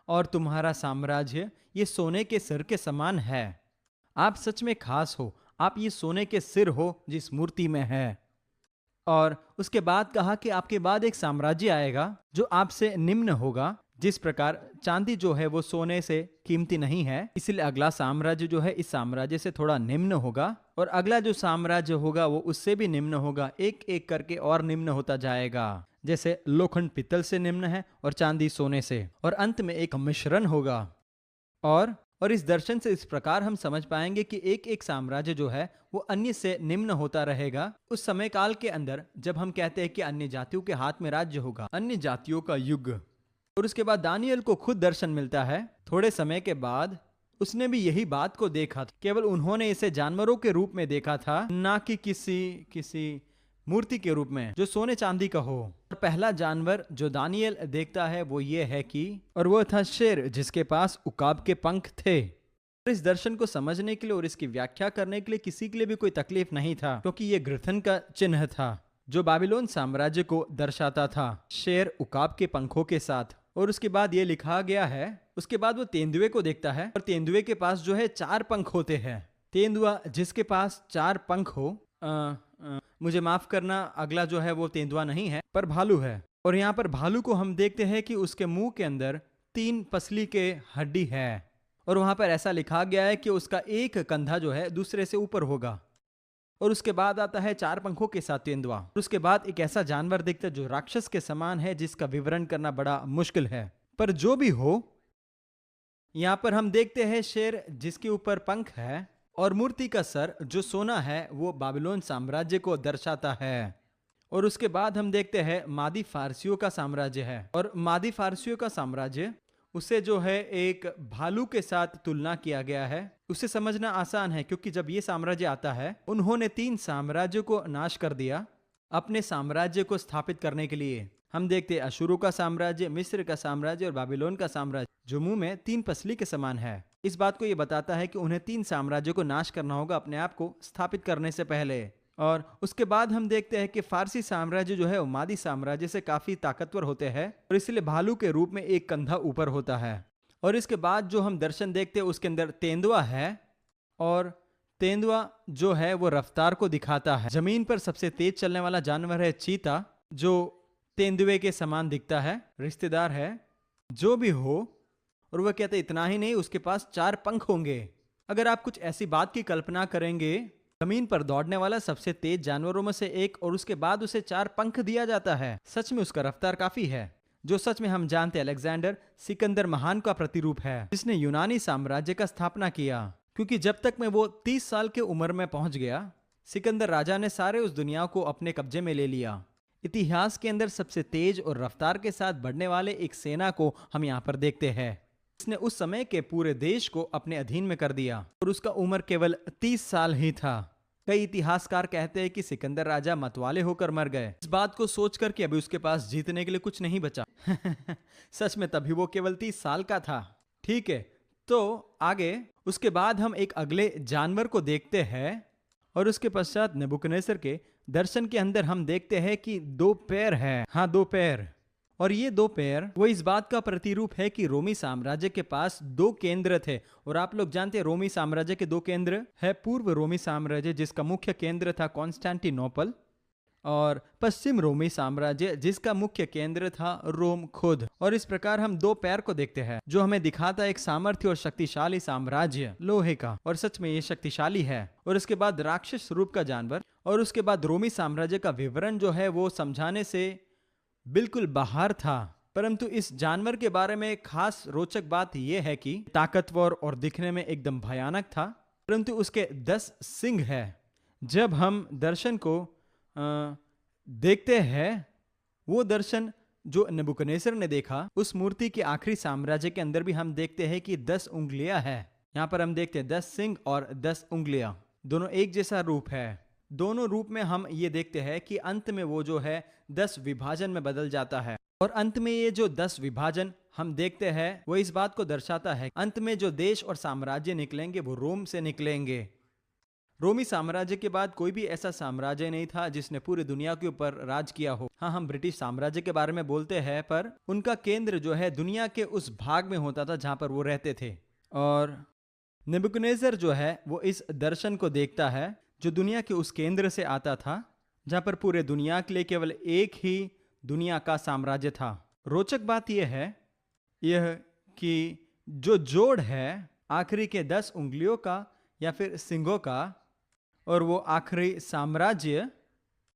और तुम्हारा साम्राज्य ये सोने के सिर के समान है। आप सच में खास हो, आप ये सोने के सिर हो जिस मूर्ति में है। और उसके बाद कहा कि आपके बाद एक साम्राज्य आएगा जो आपसे निम्न होगा। जिस प्रकार चांदी जो है वो सोने से कीमती नहीं है, इसलिए अगला साम्राज्य जो है इस साम्राज्य से थोड़ा निम्न होगा, और अगला जो साम्राज्य होगा वो उससे भी निम्न होगा, एक एक करके और निम्न होता जाएगा। जैसे लोखंड पित्तल से निम्न है और चांदी सोने से, और अंत में एक मिश्रण होगा। और इस दर्शन से इस प्रकार हम समझ पाएंगे कि एक एक साम्राज्य जो है वो अन्य से निम्न होता रहेगा उस समय काल के अंदर, जब हम कहते हैं कि अन्य जातियों के हाथ में राज्य होगा, अन्य जातियों का युग। और उसके बाद दानियल को खुद दर्शन मिलता है। थोड़े समय के बाद उसने भी यही बात को देखा था, केवल उन्होंने इसे जानवरों के रूप में देखा था, ना कि किसी मूर्ति के रूप में जो सोने चांदी का हो। और पहला जानवर जो दानियल देखता है वो ये है कि, और वो था शेर जिसके पास उकाब के पंख थे। इस दर्शन को समझने के लिए और इसकी व्याख्या करने के लिए किसी के लिए भी कोई तकलीफ नहीं था, क्योंकि ये ग्रथन का चिन्ह था जो बाबिलोन साम्राज्य को दर्शाता था, शेर उकाब के पंखों के साथ। और उसके बाद ये लिखा गया है, उसके बाद वो तेंदुए को देखता है और तेंदुए के पास जो है 4 पंख होते हैं। तेंदुआ जिसके पास 4 पंख हो, मुझे माफ करना, अगला जो है वो तेंदुआ नहीं है पर भालू है। और यहाँ पर भालू को हम देखते हैं कि उसके मुंह के अंदर 3 पसली के हड्डी है, और वहां पर ऐसा लिखा गया है कि उसका एक कंधा जो है दूसरे से ऊपर होगा। और उसके बाद आता है 4 पंखों के साथ तेंदुआ। और उसके बाद एक ऐसा जानवर दिखता है जो राक्षस के समान है, जिसका विवरण करना बड़ा मुश्किल है। पर जो भी हो, यहाँ पर हम देखते हैं शेर जिसके ऊपर पंख है, और मूर्ति का सर जो सोना है वो बाबिलोन साम्राज्य को दर्शाता है। और उसके बाद हम देखते हैं मादी फारसियों का साम्राज्य है, और मादी फारसियों का साम्राज्य उसे जो है एक भालू के साथ तुलना किया गया है। उसे समझना आसान है, क्योंकि जब ये साम्राज्य आता है उन्होंने 3 साम्राज्यों को नाश कर दिया अपने साम्राज्य को स्थापित करने के लिए। हम देखते हैं अशुरू का साम्राज्य, मिस्र का साम्राज्य और बाबिलोन का साम्राज्य, जो मुंह में 3 पसली के समान है। इस बात को ये बताता है कि उन्हें 3 साम्राज्यों को नाश करना होगा अपने आप को स्थापित करने से पहले। और उसके बाद हम देखते हैं कि फारसी साम्राज्य जो है वो मादी साम्राज्य से काफी ताकतवर होते हैं, और इसलिए भालू के रूप में एक कंधा ऊपर होता है। और इसके बाद जो हम दर्शन देखते हैं उसके अंदर तेंदुआ है, और तेंदुआ जो है वो रफ्तार को दिखाता है। जमीन पर सबसे तेज चलने वाला जानवर है चीता, जो तेंदुए के समान दिखता है, रिश्तेदार है जो भी हो। और वह कहते इतना ही नहीं, उसके पास 4 पंख होंगे। अगर आप कुछ ऐसी बात की कल्पना करेंगे, जमीन पर दौड़ने वाला सबसे तेज जानवरों में से एक, और उसके बाद उसे 4 पंख दिया जाता है, सच में उसका रफ्तार काफी है, जो सच में हम जानते हैं अलेक्जेंडर सिकंदर महान का प्रतिरूप है, जिसने यूनानी साम्राज्य का स्थापना किया। क्योंकि जब तक में वो 30 साल के उम्र में पहुंच गया, सिकंदर राजा ने सारे उस दुनिया को अपने कब्जे में ले लिया। इतिहास के अंदर सबसे तेज और रफ्तार के साथ बढ़ने वाले एक सेना को हम यहाँ पर देखते हैं। इसने उस समय के पूरे देश को अपने अधीन में कर दिया, और उसका उम्र केवल 30 साल ही था। कई इतिहासकार कहते हैं कि सिकंदर राजा मतवाले होकर मर गए, इस बात को सोचकर कि अभी उसके पास जीतने के लिए कुछ नहीं बचा। सच में तभी वो केवल 30 साल का था। ठीक है, तो आगे उसके बाद हम एक अगले जानवर को देखते हैं, और उसके पश्चात नेबुकदनेस्सर के दर्शन के अंदर हम देखते हैं कि 2 पैर है। हाँ, 2 पैर। और ये 2 पैर वो इस बात का प्रतिरूप है कि रोमी साम्राज्य के पास 2 केंद्र थे। और आप लोग जानते हैं रोमी साम्राज्य के 2 केंद्र है। पूर्व रोमी साम्राज्य जिसका मुख्य केंद्र था कॉन्स्टेंटिनोपल, और पश्चिम रोमी साम्राज्य जिसका मुख्य केंद्र था रोम खुद। और इस प्रकार हम 2 पैर को देखते हैं, जो हमें दिखाता है एक सामर्थ्य और शक्तिशाली साम्राज्य लोहे का, और सच में ये शक्तिशाली है। और उसके बाद राक्षस रूप का जानवर, और उसके बाद रोमी साम्राज्य का विवरण जो है वो समझाने से बिल्कुल बाहर था। परंतु इस जानवर के बारे में खास रोचक बात यह है कि ताकतवर और दिखने में एकदम भयानक था, परंतु उसके 10 सिंग है। जब हम दर्शन को देखते हैं, वो दर्शन जो नेबुकदनेस्सर ने देखा, उस मूर्ति के आखिरी साम्राज्य के अंदर भी हम देखते हैं कि 10 उंगलियां है। यहाँ पर हम देखते हैं 10 सिंग और 10 उंगलियां, दोनों एक जैसा रूप है। दोनों रूप में हम ये देखते हैं कि अंत में वो जो है 10 विभाजन में बदल जाता है। और अंत में ये जो 10 विभाजन हम देखते हैं वो इस बात को दर्शाता है, अंत में जो देश और साम्राज्य निकलेंगे वो रोम से निकलेंगे। रोमी साम्राज्य के बाद कोई भी ऐसा साम्राज्य नहीं था जिसने पूरी दुनिया के ऊपर राज किया हो। हाँ, हम ब्रिटिश साम्राज्य के बारे में बोलते हैं, पर उनका केंद्र जो है दुनिया के उस भाग में होता था जहां पर वो रहते थे। और नेबुकदनेस्सर जो है वो इस दर्शन को देखता है जो दुनिया के उस केंद्र से आता था, जहां पर पूरे दुनिया के लिए केवल एक ही दुनिया का साम्राज्य था। रोचक बात यह कि जो जोड़ है आखिरी के 10 उंगलियों का या फिर सिंगों का, और वो आखिरी साम्राज्य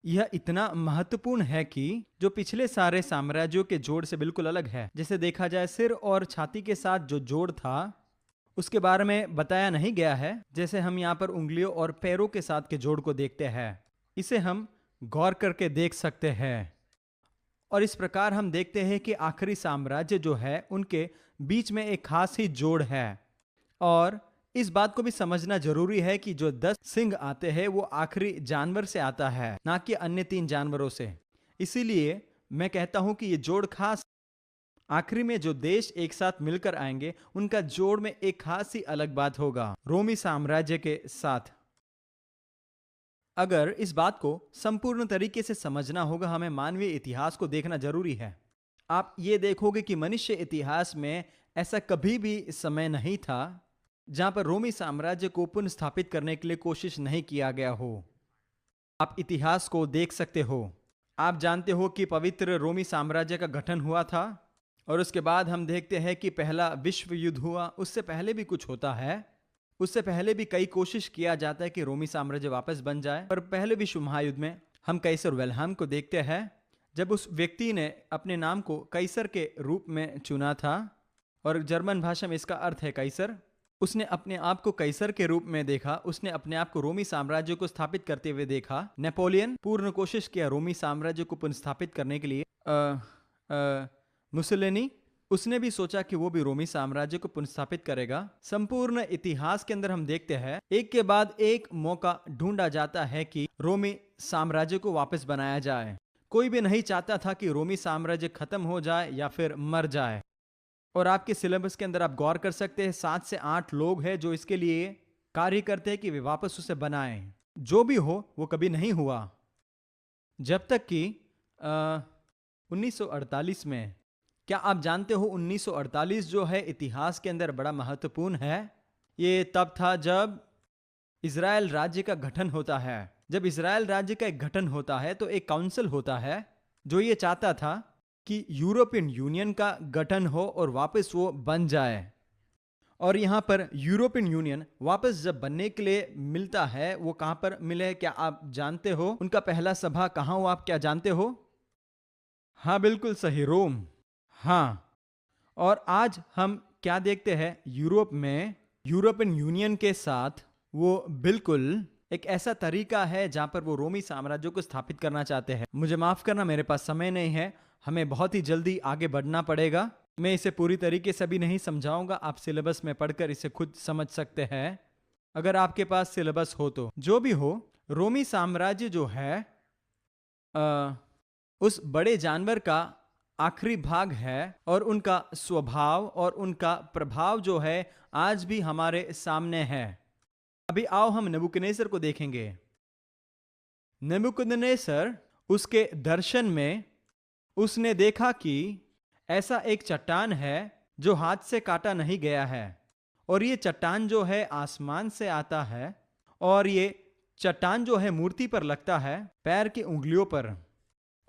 यह इतना महत्वपूर्ण है कि जो पिछले सारे साम्राज्यों के जोड़ से बिल्कुल अलग है। जैसे देखा जाए, सिर और छाती के साथ जो जोड़ था उसके बारे में बताया नहीं गया है, जैसे हम यहाँ पर उंगलियों और पैरों के साथ के जोड़ को देखते हैं। इसे हम गौर करके देख सकते हैं और इस प्रकार हम देखते हैं कि आखिरी साम्राज्य जो है उनके बीच में एक खास ही जोड़ है। और इस बात को भी समझना जरूरी है कि जो 10 सिंह आते हैं वो आखिरी जानवर से आता है, ना कि अन्य 3 जानवरों से। इसीलिए मैं कहता हूं कि ये जोड़ खास, आखिरी में जो देश एक साथ मिलकर आएंगे उनका जोड़ में एक खास ही अलग बात होगा रोमी साम्राज्य के साथ। अगर इस बात को संपूर्ण तरीके से समझना होगा, हमें मानवीय इतिहास को देखना जरूरी है। आप ये देखोगे कि मनुष्य इतिहास में ऐसा कभी भी समय नहीं था जहां पर रोमी साम्राज्य को पुनर्स्थापित करने के लिए कोशिश नहीं किया गया हो। आप इतिहास को देख सकते हो। आप जानते हो कि पवित्र रोमी साम्राज्य का गठन हुआ था और उसके बाद हम देखते हैं कि पहला विश्व युद्ध हुआ। उससे पहले भी कुछ होता है, उससे पहले भी कई कोशिश किया जाता है कि रोमी साम्राज्य वापस बन जाए। पर पहले विश्व महायुद्ध में हम कैसर विल्हेम को देखते हैं। जब उस व्यक्ति ने अपने नाम को कैसर के रूप में चुना था, और जर्मन भाषा में इसका अर्थ है कैसर, उसने अपने आप को कैसर के रूप में देखा। उसने अपने आप को रोमी साम्राज्य को स्थापित करते हुए देखा। नेपोलियन पूर्ण कोशिश किया रोमी साम्राज्य को पुनर्स्थापित करने के लिए। मुसोलिनी, उसने भी सोचा कि वो भी रोमी साम्राज्य को पुनर्स्थापित करेगा। संपूर्ण इतिहास के अंदर हम देखते हैं एक के बाद एक मौका ढूंढा जाता है कि रोमी साम्राज्य को वापस बनाया जाए। कोई भी नहीं चाहता था कि रोमी साम्राज्य खत्म हो जाए या फिर मर जाए। और आपके सिलेबस के अंदर आप गौर कर सकते हैं 7 से 8 लोग हैं जो इसके लिए कार्य करते हैं कि वे वापस उसे बनाएं। जो भी हो वो कभी नहीं हुआ, जब तक कि 1948 में, क्या आप जानते हो 1948 जो है इतिहास के अंदर बड़ा महत्वपूर्ण है। ये तब था जब इजराइल राज्य का गठन होता है। जब इजराइल राज्य का एक गठन होता है तो एक काउंसिल होता है जो ये चाहता था कि यूरोपियन यूनियन का गठन हो और वापस वो बन जाए। और यहाँ पर यूरोपियन यूनियन वापस जब बनने के लिए मिलता है, वो कहाँ पर मिले क्या आप जानते हो? उनका पहला सभा कहाँ हो, आप क्या जानते हो? हाँ बिल्कुल सही, रोम। हाँ, और आज हम क्या देखते हैं यूरोप में यूरोपियन यूनियन के साथ, वो बिल्कुल एक ऐसा तरीका है जहां पर वो रोमी साम्राज्य को स्थापित करना चाहते हैं। मुझे माफ करना, मेरे पास समय नहीं है, हमें बहुत ही जल्दी आगे बढ़ना पड़ेगा। मैं इसे पूरी तरीके से भी नहीं समझाऊंगा, आप सिलेबस में पढ़कर इसे खुद समझ सकते हैं अगर आपके पास सिलेबस हो तो। जो भी हो, रोमी साम्राज्य जो है उस बड़े जानवर का आखिरी भाग है और उनका स्वभाव और उनका प्रभाव जो है आज भी हमारे सामने है। अभी आओ हम नेबुकदनेस्सर को देखेंगे। नेबुकदनेस्सर, उसके दर्शन में उसने देखा कि ऐसा एक चट्टान है जो हाथ से काटा नहीं गया है, और ये चट्टान जो है आसमान से आता है, और ये चट्टान जो है मूर्ति पर लगता है पैर की उंगलियों पर,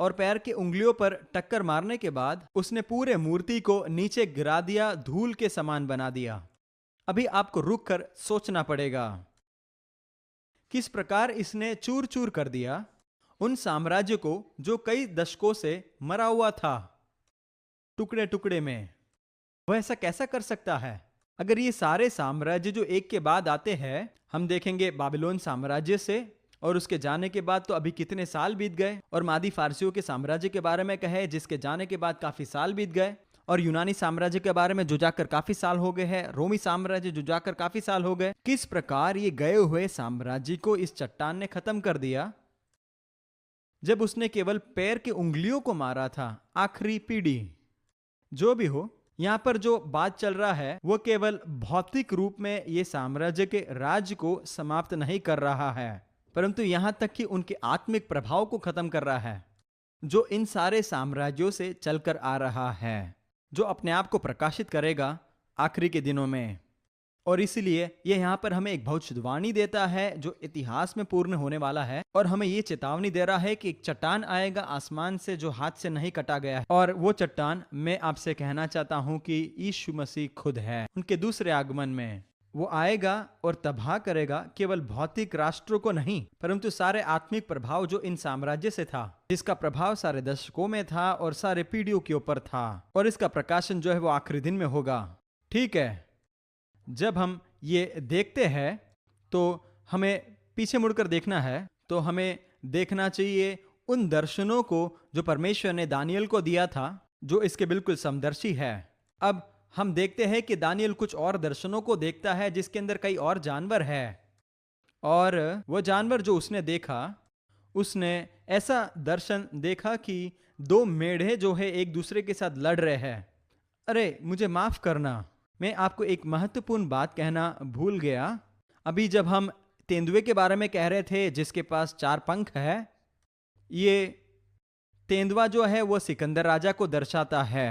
और पैर की उंगलियों पर टक्कर मारने के बाद उसने पूरे मूर्ति को नीचे गिरा दिया, धूल के समान बना दिया। अभी आपको रुक कर सोचना पड़ेगा किस प्रकार इसने चूर चूर कर दिया उन साम्राज्य को जो कई दशकों से मरा हुआ था, टुकड़े टुकड़े में। वह ऐसा कैसा कर सकता है? अगर ये सारे साम्राज्य जो एक के बाद आते हैं, हम देखेंगे बाबिलोन साम्राज्य से, और उसके जाने के बाद तो अभी कितने साल बीत गए, और मादी फारसियों के साम्राज्य के बारे में कहे जिसके जाने के बाद काफी साल बीत गए, और यूनानी साम्राज्य के बारे में जो जाकर काफी साल हो गए हैं, रोमी साम्राज्य जो जाकर काफी साल हो गए। किस प्रकार ये गए हुए साम्राज्य को इस चट्टान ने खत्म कर दिया जब उसने केवल पैर की उंगलियों को मारा था। आखिरी पीढ़ी। जो भी हो, यहां पर जो बात चल रहा है वो केवल भौतिक रूप में ये साम्राज्य के राज्य को समाप्त नहीं कर रहा है, परंतु यहां तक कि उनके आत्मिक प्रभाव को खत्म कर रहा है जो इन सारे साम्राज्यों से चलकर आ रहा है, जो अपने आप को प्रकाशित करेगा आखिरी के दिनों में। और इसीलिए यह यहाँ पर हमें एक भविष्यवाणी देता है जो इतिहास में पूर्ण होने वाला है, और हमें ये चेतावनी दे रहा है कि एक चट्टान आएगा आसमान से जो हाथ से नहीं कटा गया है, और वो चट्टान, मैं आपसे कहना चाहता हूं कि यीशु मसीह खुद है उनके दूसरे आगमन में। वो आएगा और तबाह करेगा केवल भौतिक राष्ट्रों को नहीं, परंतु सारे आत्मिक प्रभाव जो इन साम्राज्य से था, जिसका प्रभाव सारे दशकों में था और सारे पीढ़ियों के ऊपर था। और इसका प्रकाशन जो है वो आखिरी दिन में होगा। ठीक है, जब हम ये देखते हैं तो हमें पीछे मुड़कर देखना है, तो हमें देखना चाहिए उन दर्शनों को जो परमेश्वर ने दानियल को दिया था, जो इसके बिल्कुल समदर्शी है। अब हम देखते हैं कि दानियल कुछ और दर्शनों को देखता है जिसके अंदर कई और जानवर है, और वो जानवर जो उसने देखा, उसने ऐसा दर्शन देखा कि दो मेढ़े जो है एक दूसरे के साथ लड़ रहे हैं। अरे मुझे माफ करना, मैं आपको एक महत्वपूर्ण बात कहना भूल गया। अभी जब हम तेंदुए के बारे में कह रहे थे जिसके पास 4 पंख है, ये तेंदुआ जो है वो सिकंदर राजा को दर्शाता है।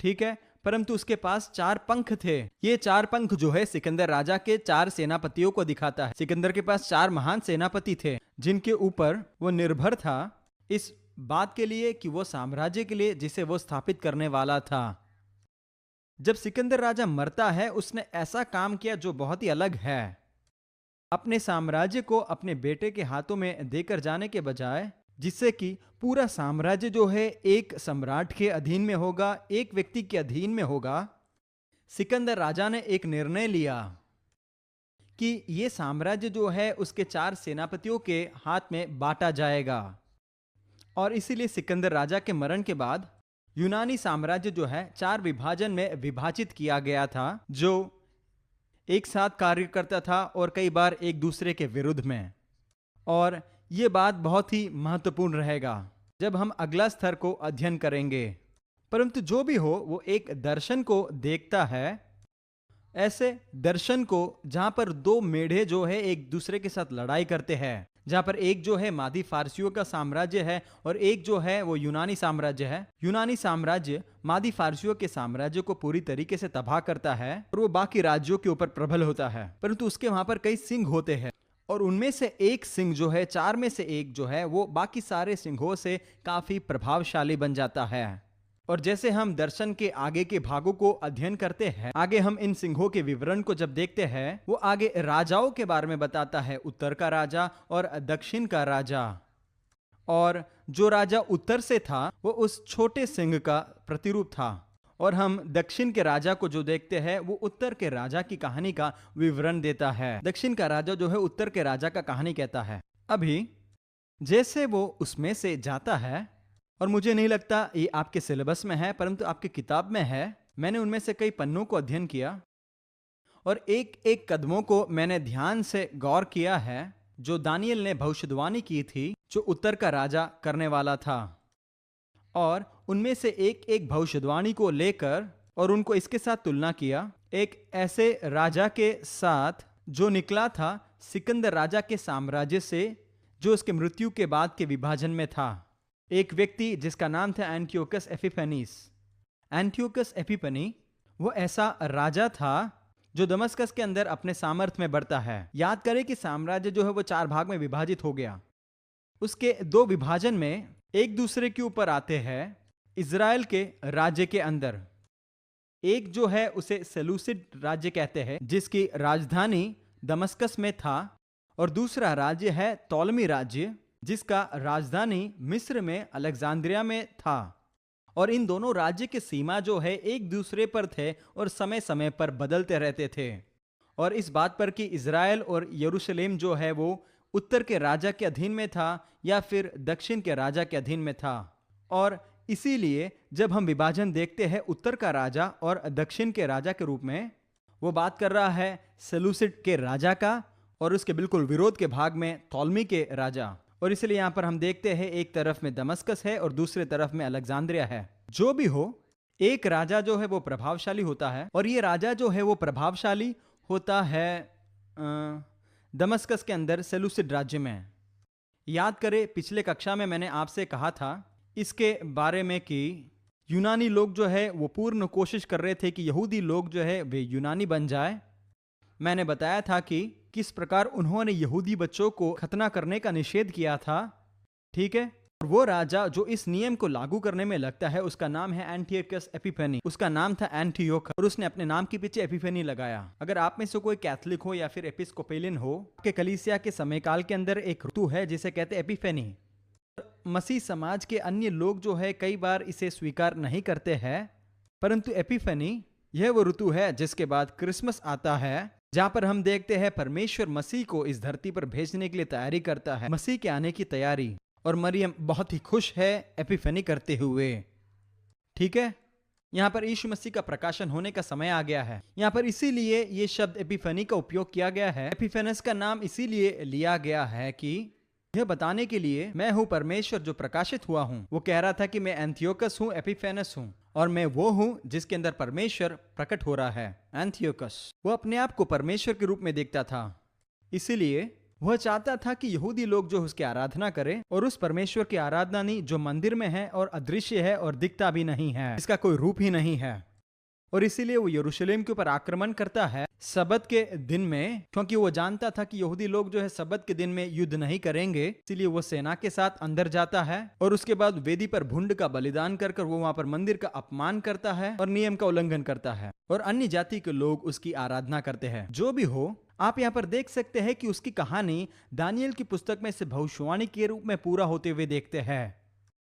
ठीक है, परंतु उसके पास 4 पंख थे। ये 4 पंख जो है सिकंदर राजा के 4 सेनापतियों को दिखाता है। सिकंदर के पास 4 महान सेनापति थे जिनके ऊपर वो निर्भर था इस बात के लिए कि वो साम्राज्य के लिए जिसे वो स्थापित करने वाला था। जब सिकंदर राजा मरता है, उसने ऐसा काम किया जो बहुत ही अलग है। अपने साम्राज्य को अपने बेटे के हाथों में देकर जाने के बजाय, जिससे कि पूरा साम्राज्य जो है एक सम्राट के अधीन में होगा, एक व्यक्ति के अधीन में होगा, सिकंदर राजा ने एक निर्णय लिया कि ये साम्राज्य जो है उसके 4 सेनापतियों के हाथ में बांटा जाएगा। और इसीलिए सिकंदर राजा के मरण के बाद यूनानी साम्राज्य जो है 4 विभाजन में विभाजित किया गया था, जो एक साथ कार्य करता था और कई बार एक दूसरे के विरुद्ध में। और ये बात बहुत ही महत्वपूर्ण रहेगा जब हम अगला स्तर को अध्ययन करेंगे। परंतु जो भी हो, वो एक दर्शन को देखता है, ऐसे दर्शन को जहां पर 2 मेढ़े जो है एक दूसरे के साथ लड़ाई करते हैं, जहां पर एक जो है मादी फारसियों का साम्राज्य है और एक जो है वो यूनानी साम्राज्य है। यूनानी साम्राज्य मादी फारसियों के साम्राज्य को पूरी तरीके से तबाह करता है और वो बाकी राज्यों के ऊपर प्रबल होता है, परंतु उसके वहां पर कई सिंह होते हैं और उनमें से एक सिंह जो है, 4 में से एक जो है, वो बाकी सारे सिंहों से काफी प्रभावशाली बन जाता है। और जैसे हम दर्शन के आगे के भागों को अध्ययन करते हैं, आगे हम इन सिंहों के विवरण को जब देखते हैं, वो आगे राजाओं के बारे में बताता है, उत्तर का राजा और दक्षिण का राजा। और जो राजा उत्तर से था वो उस छोटे सिंह का प्रतिरूप था, और हम दक्षिण के राजा को जो देखते हैं वो उत्तर के राजा की कहानी का विवरण देता है। दक्षिण का राजा जो है उत्तर के राजा का कहानी कहता है। अभी जैसे वो उसमें से जाता है, और मुझे नहीं लगता ये आपके सिलेबस में है, परंतु आपकी किताब में है। मैंने उनमें से कई पन्नों को अध्ययन किया और एक एक कदमों को मैंने ध्यान से गौर किया है जो दानियल ने भविष्यवाणी की थी, जो उत्तर का राजा करने वाला था। और उनमें से एक एक भविष्यवाणी को लेकर और उनको इसके साथ तुलना किया, एक ऐसे राजा के साथ जो निकला था सिकंदर राजा के साम्राज्य से, जो उसके मृत्यु के बाद के विभाजन में था। एक व्यक्ति जिसका नाम था एंटियोकस एपिफेनीस। एंटियोकस एपिफनी वो ऐसा राजा था जो दमस्कस के अंदर अपने सामर्थ्य में बढ़ता है। याद करें कि साम्राज्य जो है वो 4 भाग में विभाजित हो गया। उसके 2 विभाजन में एक दूसरे के ऊपर आते हैं इजराइल के राज्य के अंदर। एक जो है उसे सेलूसिड राज्य कहते हैं, जिसकी राजधानी दमस्कस में था, और दूसरा राज्य है टॉलमी राज्य, जिसका राजधानी मिस्र में अलेक्जेंड्रिया में था। और इन दोनों राज्य की सीमा जो है एक दूसरे पर थे और समय समय पर बदलते रहते थे। और इस बात पर कि इजराइल और यरूशलेम जो है वो उत्तर के राजा के अधीन में था या फिर दक्षिण के राजा के अधीन में था। और इसीलिए जब हम विभाजन देखते हैं उत्तर का राजा और दक्षिण के राजा के रूप में, वो बात कर रहा है सेलूसिड के राजा का, और उसके बिल्कुल विरोध के भाग में टॉलमी के राजा। और इसलिए यहां पर हम देखते हैं एक तरफ में दमस्कस है और दूसरे तरफ में अलेक्जेंड्रिया है। जो भी हो, एक राजा जो है वो प्रभावशाली होता है, और ये राजा जो है वो प्रभावशाली होता है दमस्कस के अंदर सेलूसिड राज्य में। याद करें पिछले कक्षा में मैंने आपसे कहा था इसके बारे में कि यूनानी लोग जो है वो पूर्ण कोशिश कर रहे थे कि यहूदी लोग जो है वे यूनानी बन जाए। मैंने बताया था कि किस प्रकार उन्होंने यहूदी बच्चों को खतना करने का निषेध किया था। ठीक है, और वो राजा जो इस नियम को लागू करने में लगता है उसका नाम है एंटियोकस एपिफेनी। उसका नाम था एंटियोकस और उसने अपने नाम के पीछे एपिफेनी लगाया। अगर आप में से कोई कैथोलिक हो या फिर एपिस्कोपेलियन हो, के कलीसिया के समय काल के अंदर एक ऋतु है जिसे कहते हैं एपिफेनी। मसीह समाज के अन्य लोग जो है कई बार इसे स्वीकार नहीं करते हैं, परंतु एपिफेनी यह वो ऋतु है जिसके बाद क्रिसमस आता है, जहां पर हम देखते हैं परमेश्वर मसीह को इस धरती पर भेजने के लिए तैयारी करता है, मसीह के आने की तैयारी। और मरियम बहुत ही खुश है एपिफेनी करते हुए। ठीक है, यहाँ पर यीशु मसीह का प्रकाशन होने का समय आ गया है। यहाँ पर इसीलिए ये शब्द एपिफेनी का उपयोग किया गया है। एपिफेनस का नाम इसीलिए लिया गया है कि यह बताने के लिए मैं हूं परमेश्वर जो प्रकाशित हुआ हूं। वो कह रहा था कि मैं एंथियोकस हूं, एपिफेनस हूं, और मैं वो हूं जिसके अंदर परमेश्वर प्रकट हो रहा है। एंथियोकस वो अपने आप को परमेश्वर के रूप में देखता था, इसीलिए वह चाहता था कि यहूदी लोग जो उसकी आराधना करें, और उस परमेश्वर की आराधना नहीं जो मंदिर में है और अदृश्य है और दिखता भी नहीं है, इसका कोई रूप ही नहीं है। और इसीलिए वो यरूशलेम के ऊपर आक्रमण करता है सबत के दिन में, क्योंकि वो जानता था कि यहूदी लोग जो है सबत के दिन में युद्ध नहीं करेंगे। इसीलिए वो सेना के साथ अंदर जाता है और उसके बाद वेदी पर भुंड का बलिदान कर वो वहां पर मंदिर का अपमान करता है और नियम का उल्लंघन करता है, और अन्य जाति के लोग उसकी आराधना करते हैं। जो भी हो, आप यहाँ पर देख सकते हैं कि उसकी कहानी दानियल की पुस्तक में से भविष्यवाणी के रूप में पूरा होते हुए देखते हैं,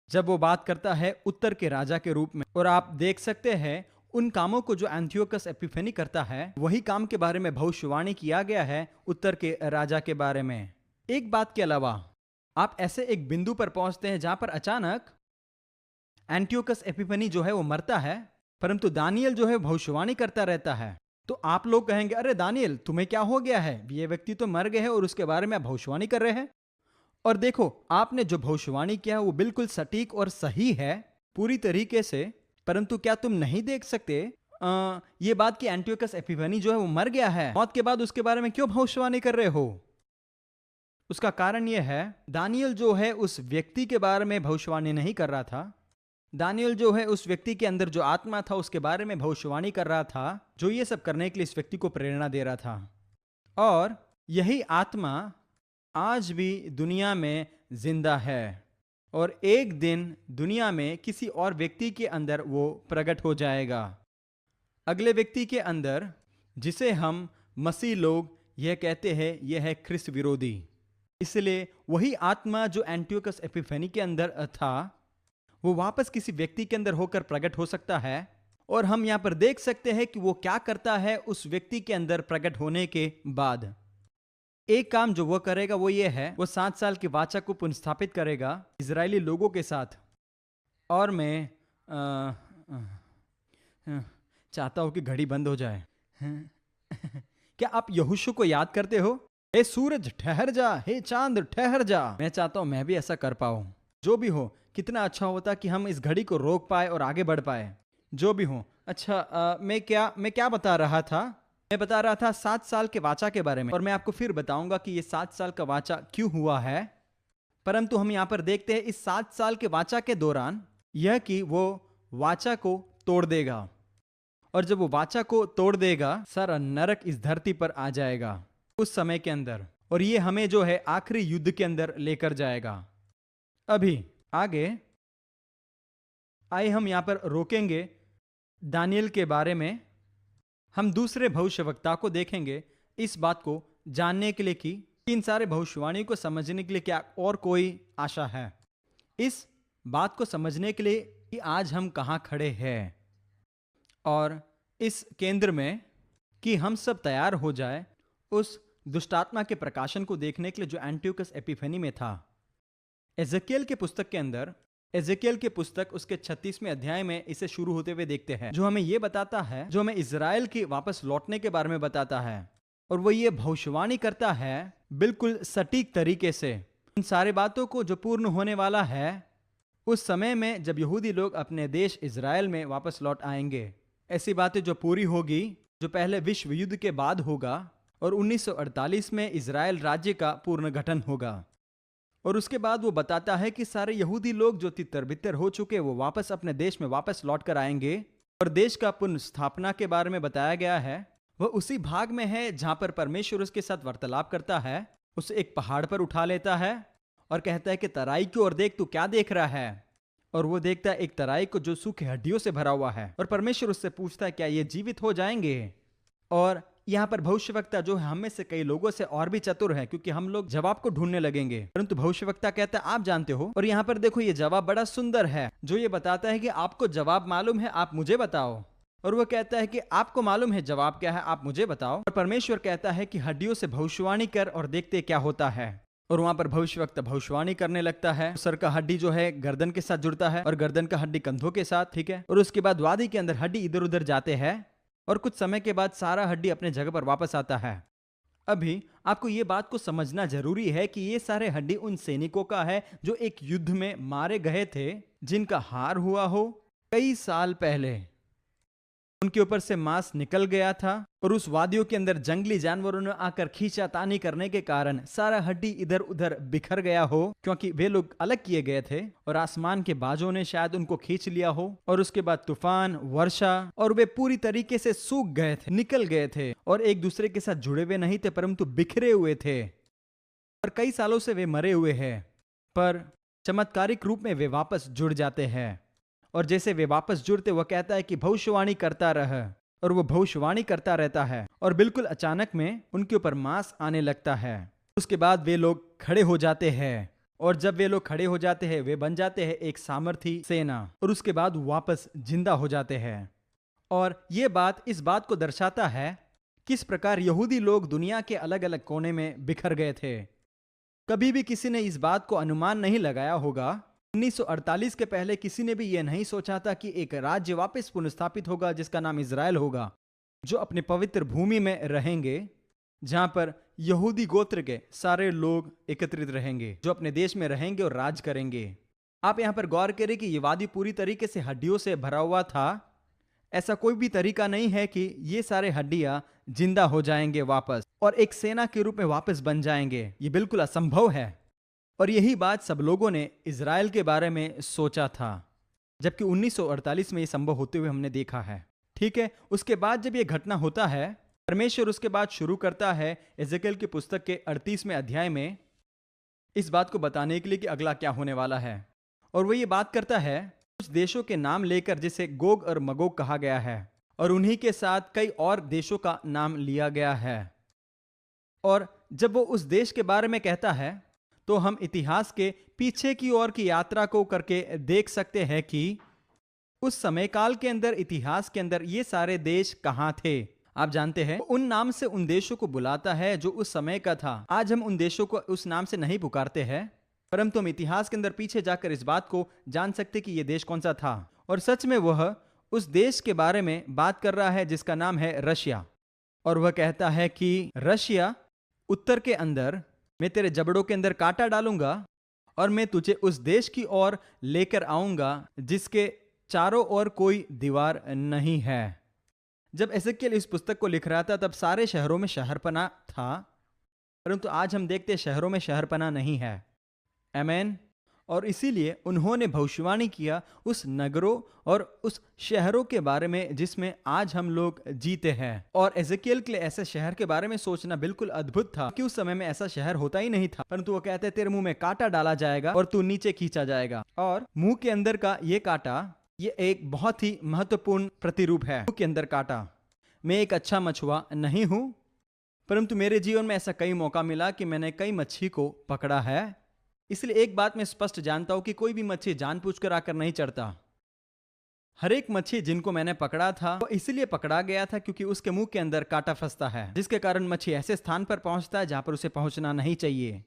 जब वो बात करता है उत्तर के राजा के रूप में। और आप देख सकते हैं उन कामों को जो एंथियोकस एपिफेनी करता है, वही काम के बारे में भविष्यवाणी किया गया है उत्तर के राजा के बारे में। एक बात के अलावा आप ऐसे एक बिंदु पर पहुंचते हैं जहां पर अचानक एंटियोकस एपिफेनी जो है वो मरता है, परंतु दानियल जो है भविष्यवाणी करता रहता है। तो आप लोग कहेंगे, अरे दानियल तुम्हें क्या हो गया है, ये व्यक्ति तो मर गए हैं और उसके बारे में आप भविष्यवाणी कर रहे हैं। और देखो, आपने जो भविष्यवाणी किया वो बिल्कुल सटीक और सही है पूरी तरीके से, परंतु क्या तुम नहीं देख सकते ये बात कि एंटियोकस एपिफेनी जो है वो मर गया है, मौत के बाद उसके बारे में क्यों भविष्यवाणी कर रहे हो? उसका कारण यह है, दानियल जो है उस व्यक्ति के बारे में भविष्यवाणी नहीं कर रहा था। दानियल जो है उस व्यक्ति के अंदर जो आत्मा था उसके बारे में भविष्यवाणी कर रहा था, जो ये सब करने के लिए इस व्यक्ति को प्रेरणा दे रहा था। और यही आत्मा आज भी दुनिया में जिंदा है, और एक दिन दुनिया में किसी और व्यक्ति के अंदर वो प्रकट हो जाएगा, अगले व्यक्ति के अंदर, जिसे हम मसीह लोग यह कहते हैं यह है ख्रिस्त विरोधी। इसलिए वही आत्मा जो एंटियोकस एपिफेनी के अंदर था वो वापस किसी व्यक्ति के अंदर होकर प्रकट हो सकता है। और हम यहां पर देख सकते हैं कि वो क्या करता है उस व्यक्ति के अंदर प्रकट होने के बाद। एक काम जो वो करेगा वो ये है, वो 7 साल की वाचा को पुनर्स्थापित करेगा इजरायली लोगों के साथ। और मैं चाहता हूं कि घड़ी बंद हो जाए। क्या आप यहोशू को याद करते हो? हे सूरज ठहर जा, हे चांद ठहर जा। मैं चाहता हूं मैं भी ऐसा कर पाऊं। जो भी हो, कितना अच्छा होता कि हम इस घड़ी को रोक पाए और आगे बढ़ पाए। जो भी हो, अच्छा मैं क्या बता रहा था? मैं बता रहा था 7 साल के वाचा के बारे में, और मैं आपको फिर बताऊंगा कि ये 7 साल का वाचा क्यों हुआ है। परंतु हम यहाँ पर देखते हैं इस 7 साल के वाचा के दौरान यह कि वो वाचा को तोड़ देगा, और जब वो वाचा को तोड़ देगा सारा नरक इस धरती पर आ जाएगा उस समय के अंदर, और ये हमें जो है आखिरी युद्ध के अंदर लेकर जाएगा। अभी आगे आइए हम यहाँ पर रोकेंगे दानियल के बारे में। हम दूसरे भविष्यवक्ता को देखेंगे इस बात को जानने के लिए कि इन सारे भविष्यवाणी को समझने के लिए क्या और कोई आशा है, इस बात को समझने के लिए कि आज हम कहाँ खड़े हैं, और इस केंद्र में कि हम सब तैयार हो जाए उस दुष्टात्मा के प्रकाशन को देखने के लिए जो एंटियोकस एपिफेनी में था। एजेकियल के पुस्तक के अंदर, एजेकियल के पुस्तक उसके 36वें अध्याय में इसे शुरू होते हुए देखते हैं, जो हमें यह बताता है, जो हमें इजराइल के वापस लौटने के बारे में बताता है। और वो ये भविष्यवाणी करता है बिल्कुल सटीक तरीके से उन सारे बातों को जो पूर्ण होने वाला है उस समय में जब यहूदी लोग अपने देश इजराइल में वापस लौट आएंगे। ऐसी बातें जो पूरी होगी जो पहले विश्व युद्ध के बाद होगा, और 1948 में इजराइल राज्य का पूर्ण गठन होगा। और उसके बाद वो बताता है कि सारे यहूदी लोग जो तितर बितर हो चुके वो वापस अपने देश में वापस लौट कर आएंगे। और देश का पुनर्स्थापना के बारे में बताया गया है, वह उसी भाग में है जहां पर परमेश्वर उसके साथ वार्तालाप करता है, उसे एक पहाड़ पर उठा लेता है और कहता है कि तराई की ओर देख, तू क्या देख रहा है? और वो देखता है एक तराई को जो सूखी हड्डियों से भरा हुआ है। और परमेश्वर उससे पूछता है क्या ये जीवित हो जाएंगे? और यहाँ पर भविष्यवक्ता जो है हम में से कई लोगों से और भी चतुर है, क्योंकि हम लोग जवाब को ढूंढने लगेंगे, परंतु भविष्यवक्ता कहता है आप जानते हो। और यहाँ पर देखो ये जवाब बड़ा सुंदर है, जो ये बताता है कि आपको जवाब मालूम है, आप मुझे बताओ। और वो कहता है कि आपको मालूम है जवाब क्या है, आप मुझे बताओ। और परमेश्वर कहता है कि हड्डियों से भविष्यवाणी कर और देखते क्या होता है। और वहां पर भविष्यवक्ता भविष्यवाणी करने लगता है। सर का हड्डी जो है गर्दन के साथ जुड़ता है और गर्दन का हड्डी कंधों के साथ, ठीक है। और उसके बाद वादी के अंदर हड्डी इधर उधर जाते हैं और कुछ समय के बाद सारा हड्डी अपने जगह पर वापस आता है। अभी आपको ये बात को समझना जरूरी है कि ये सारे हड्डी उन सैनिकों का है जो एक युद्ध में मारे गए थे, जिनका हार हुआ हो कई साल पहले। उनके ऊपर से मांस निकल गया था और उस वादियों के अंदर जंगली जानवरों ने आकर खींचातानी करने के कारण सारा हड्डी इधर उधर बिखर गया हो, क्योंकि वे लोग अलग किए गए थे और आसमान के बाजों ने शायद उनको खींच लिया हो। और उसके बाद तूफान, वर्षा, और वे पूरी तरीके से सूख गए थे, निकल गए थे और एक दूसरे के साथ जुड़े हुए नहीं थे, परंतु बिखरे हुए थे। और कई सालों से वे मरे हुए हैं, पर चमत्कारिक रूप में वे वापस जुड़ जाते हैं। और जैसे वे वापस जुड़ते, वह कहता है कि भविष्यवाणी करता रह, और वो भविष्यवाणी करता रहता है। और बिल्कुल अचानक में उनके ऊपर मांस आने लगता है। उसके बाद वे लोग खड़े हो जाते हैं, और जब वे लोग खड़े हो जाते हैं वे बन जाते हैं एक सामर्थी सेना, और उसके बाद वापस जिंदा हो जाते हैं। और ये बात इस बात को दर्शाता है किस प्रकार यहूदी लोग दुनिया के अलग अलग कोने में बिखर गए थे। कभी भी किसी ने इस बात को अनुमान नहीं लगाया होगा। 1948 के पहले किसी ने भी यह नहीं सोचा था कि एक राज्य वापस पुनर्स्थापित होगा जिसका नाम इज़राइल होगा, जो अपने पवित्र भूमि में रहेंगे, जहां पर यहूदी गोत्र के सारे लोग एकत्रित रहेंगे, जो अपने देश में रहेंगे और राज करेंगे। आप यहां पर गौर करें कि ये वादी पूरी तरीके से हड्डियों से भरा हुआ था। ऐसा कोई भी तरीका नहीं है कि ये सारे हड्डियां जिंदा हो जाएंगे वापस और एक सेना के रूप में वापस बन जाएंगे। ये बिल्कुल असंभव है। और यही बात सब लोगों ने इज़राइल के बारे में सोचा था, जबकि 1948 में ये संभव होते हुए हमने देखा है, ठीक है। उसके बाद जब ये घटना होता है, परमेश्वर उसके बाद शुरू करता है एजेकियल की पुस्तक के 38वें अध्याय में इस बात को बताने के लिए कि अगला क्या होने वाला है। और वो ये बात करता है कुछ देशों के नाम लेकर, जिसे गोग और मगोग कहा गया है, और उन्हीं के साथ कई और देशों का नाम लिया गया है। और जब वो उस देश के बारे में कहता है, तो हम इतिहास के पीछे की ओर की यात्रा को करके देख सकते हैं कि उस समय काल के अंदर, इतिहास के अंदर ये सारे देश कहां थे। आप जानते हैं उन नाम से उन देशों को बुलाता है जो उस समय का था। आज हम उन देशों को उस नाम से नहीं पुकारते हैं, परंतु हम इतिहास के अंदर पीछे जाकर इस बात को जान सकते कि यह देश कौन सा था। और सच में वह उस देश के बारे में बात कर रहा है जिसका नाम है रशिया। और वह कहता है कि रशिया, उत्तर के अंदर मैं तेरे जबड़ों के अंदर कांटा डालूंगा और मैं तुझे उस देश की ओर लेकर आऊंगा जिसके चारों ओर कोई दीवार नहीं है। जब एजेकियल इस पुस्तक को लिख रहा था तब सारे शहरों में शहरपना था, परंतु आज हम देखते हैं शहरों में शहरपना नहीं है। आमीन। और इसीलिए उन्होंने भविष्यवाणी किया उस नगरों और उस शहरों के बारे में जिसमें आज हम लोग जीते हैं। और एजेकियल के लिए ऐसे शहर के बारे में सोचना बिल्कुल अद्भुत था कि उस समय में ऐसा शहर होता ही नहीं था। परंतु वो कहते तेरे मुंह में कांटा डाला जाएगा और तू नीचे खींचा जाएगा। और मुंह के अंदर का ये कांटा, ये एक बहुत ही महत्वपूर्ण प्रतिरूप है। मुंह के अंदर कांटा। मैं एक अच्छा मछुआ नहीं हूं, परंतु मेरे जीवन में ऐसा कई मौका मिला कि मैंने कई मच्छी को पकड़ा है। इसलिए एक बात मैं स्पष्ट जानता हूं कि कोई भी मच्छी जानबूझकर आकर नहीं चढ़ता। हर एक मच्छी जिनको मैंने पकड़ा था वो इसलिए पकड़ा गया था क्योंकि उसके मुंह के अंदर कांटा फंसता है, जिसके कारण मच्छी ऐसे स्थान पर पहुंचता है जहां पर उसे पहुंचना नहीं चाहिए।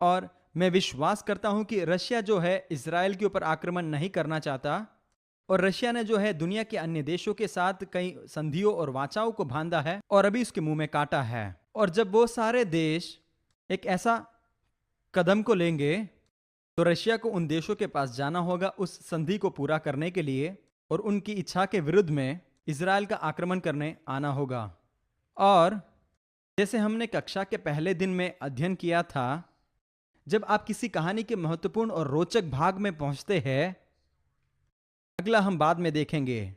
और मैं विश्वास करता हूं कि रशिया जो है इजराइल के ऊपर आक्रमण नहीं करना चाहता, और रशिया ने जो है दुनिया के अन्य देशों के साथ कई संधियों और वाचाओं को बांधा है और अभी उसके मुंह में कांटा है। और जब वो सारे देश एक ऐसा कदम को लेंगे तो रशिया को उन देशों के पास जाना होगा उस संधि को पूरा करने के लिए, और उनकी इच्छा के विरुद्ध में इजराइल का आक्रमण करने आना होगा। और जैसे हमने कक्षा के पहले दिन में अध्ययन किया था, जब आप किसी कहानी के महत्वपूर्ण और रोचक भाग में पहुंचते हैं, अगला हम बाद में देखेंगे,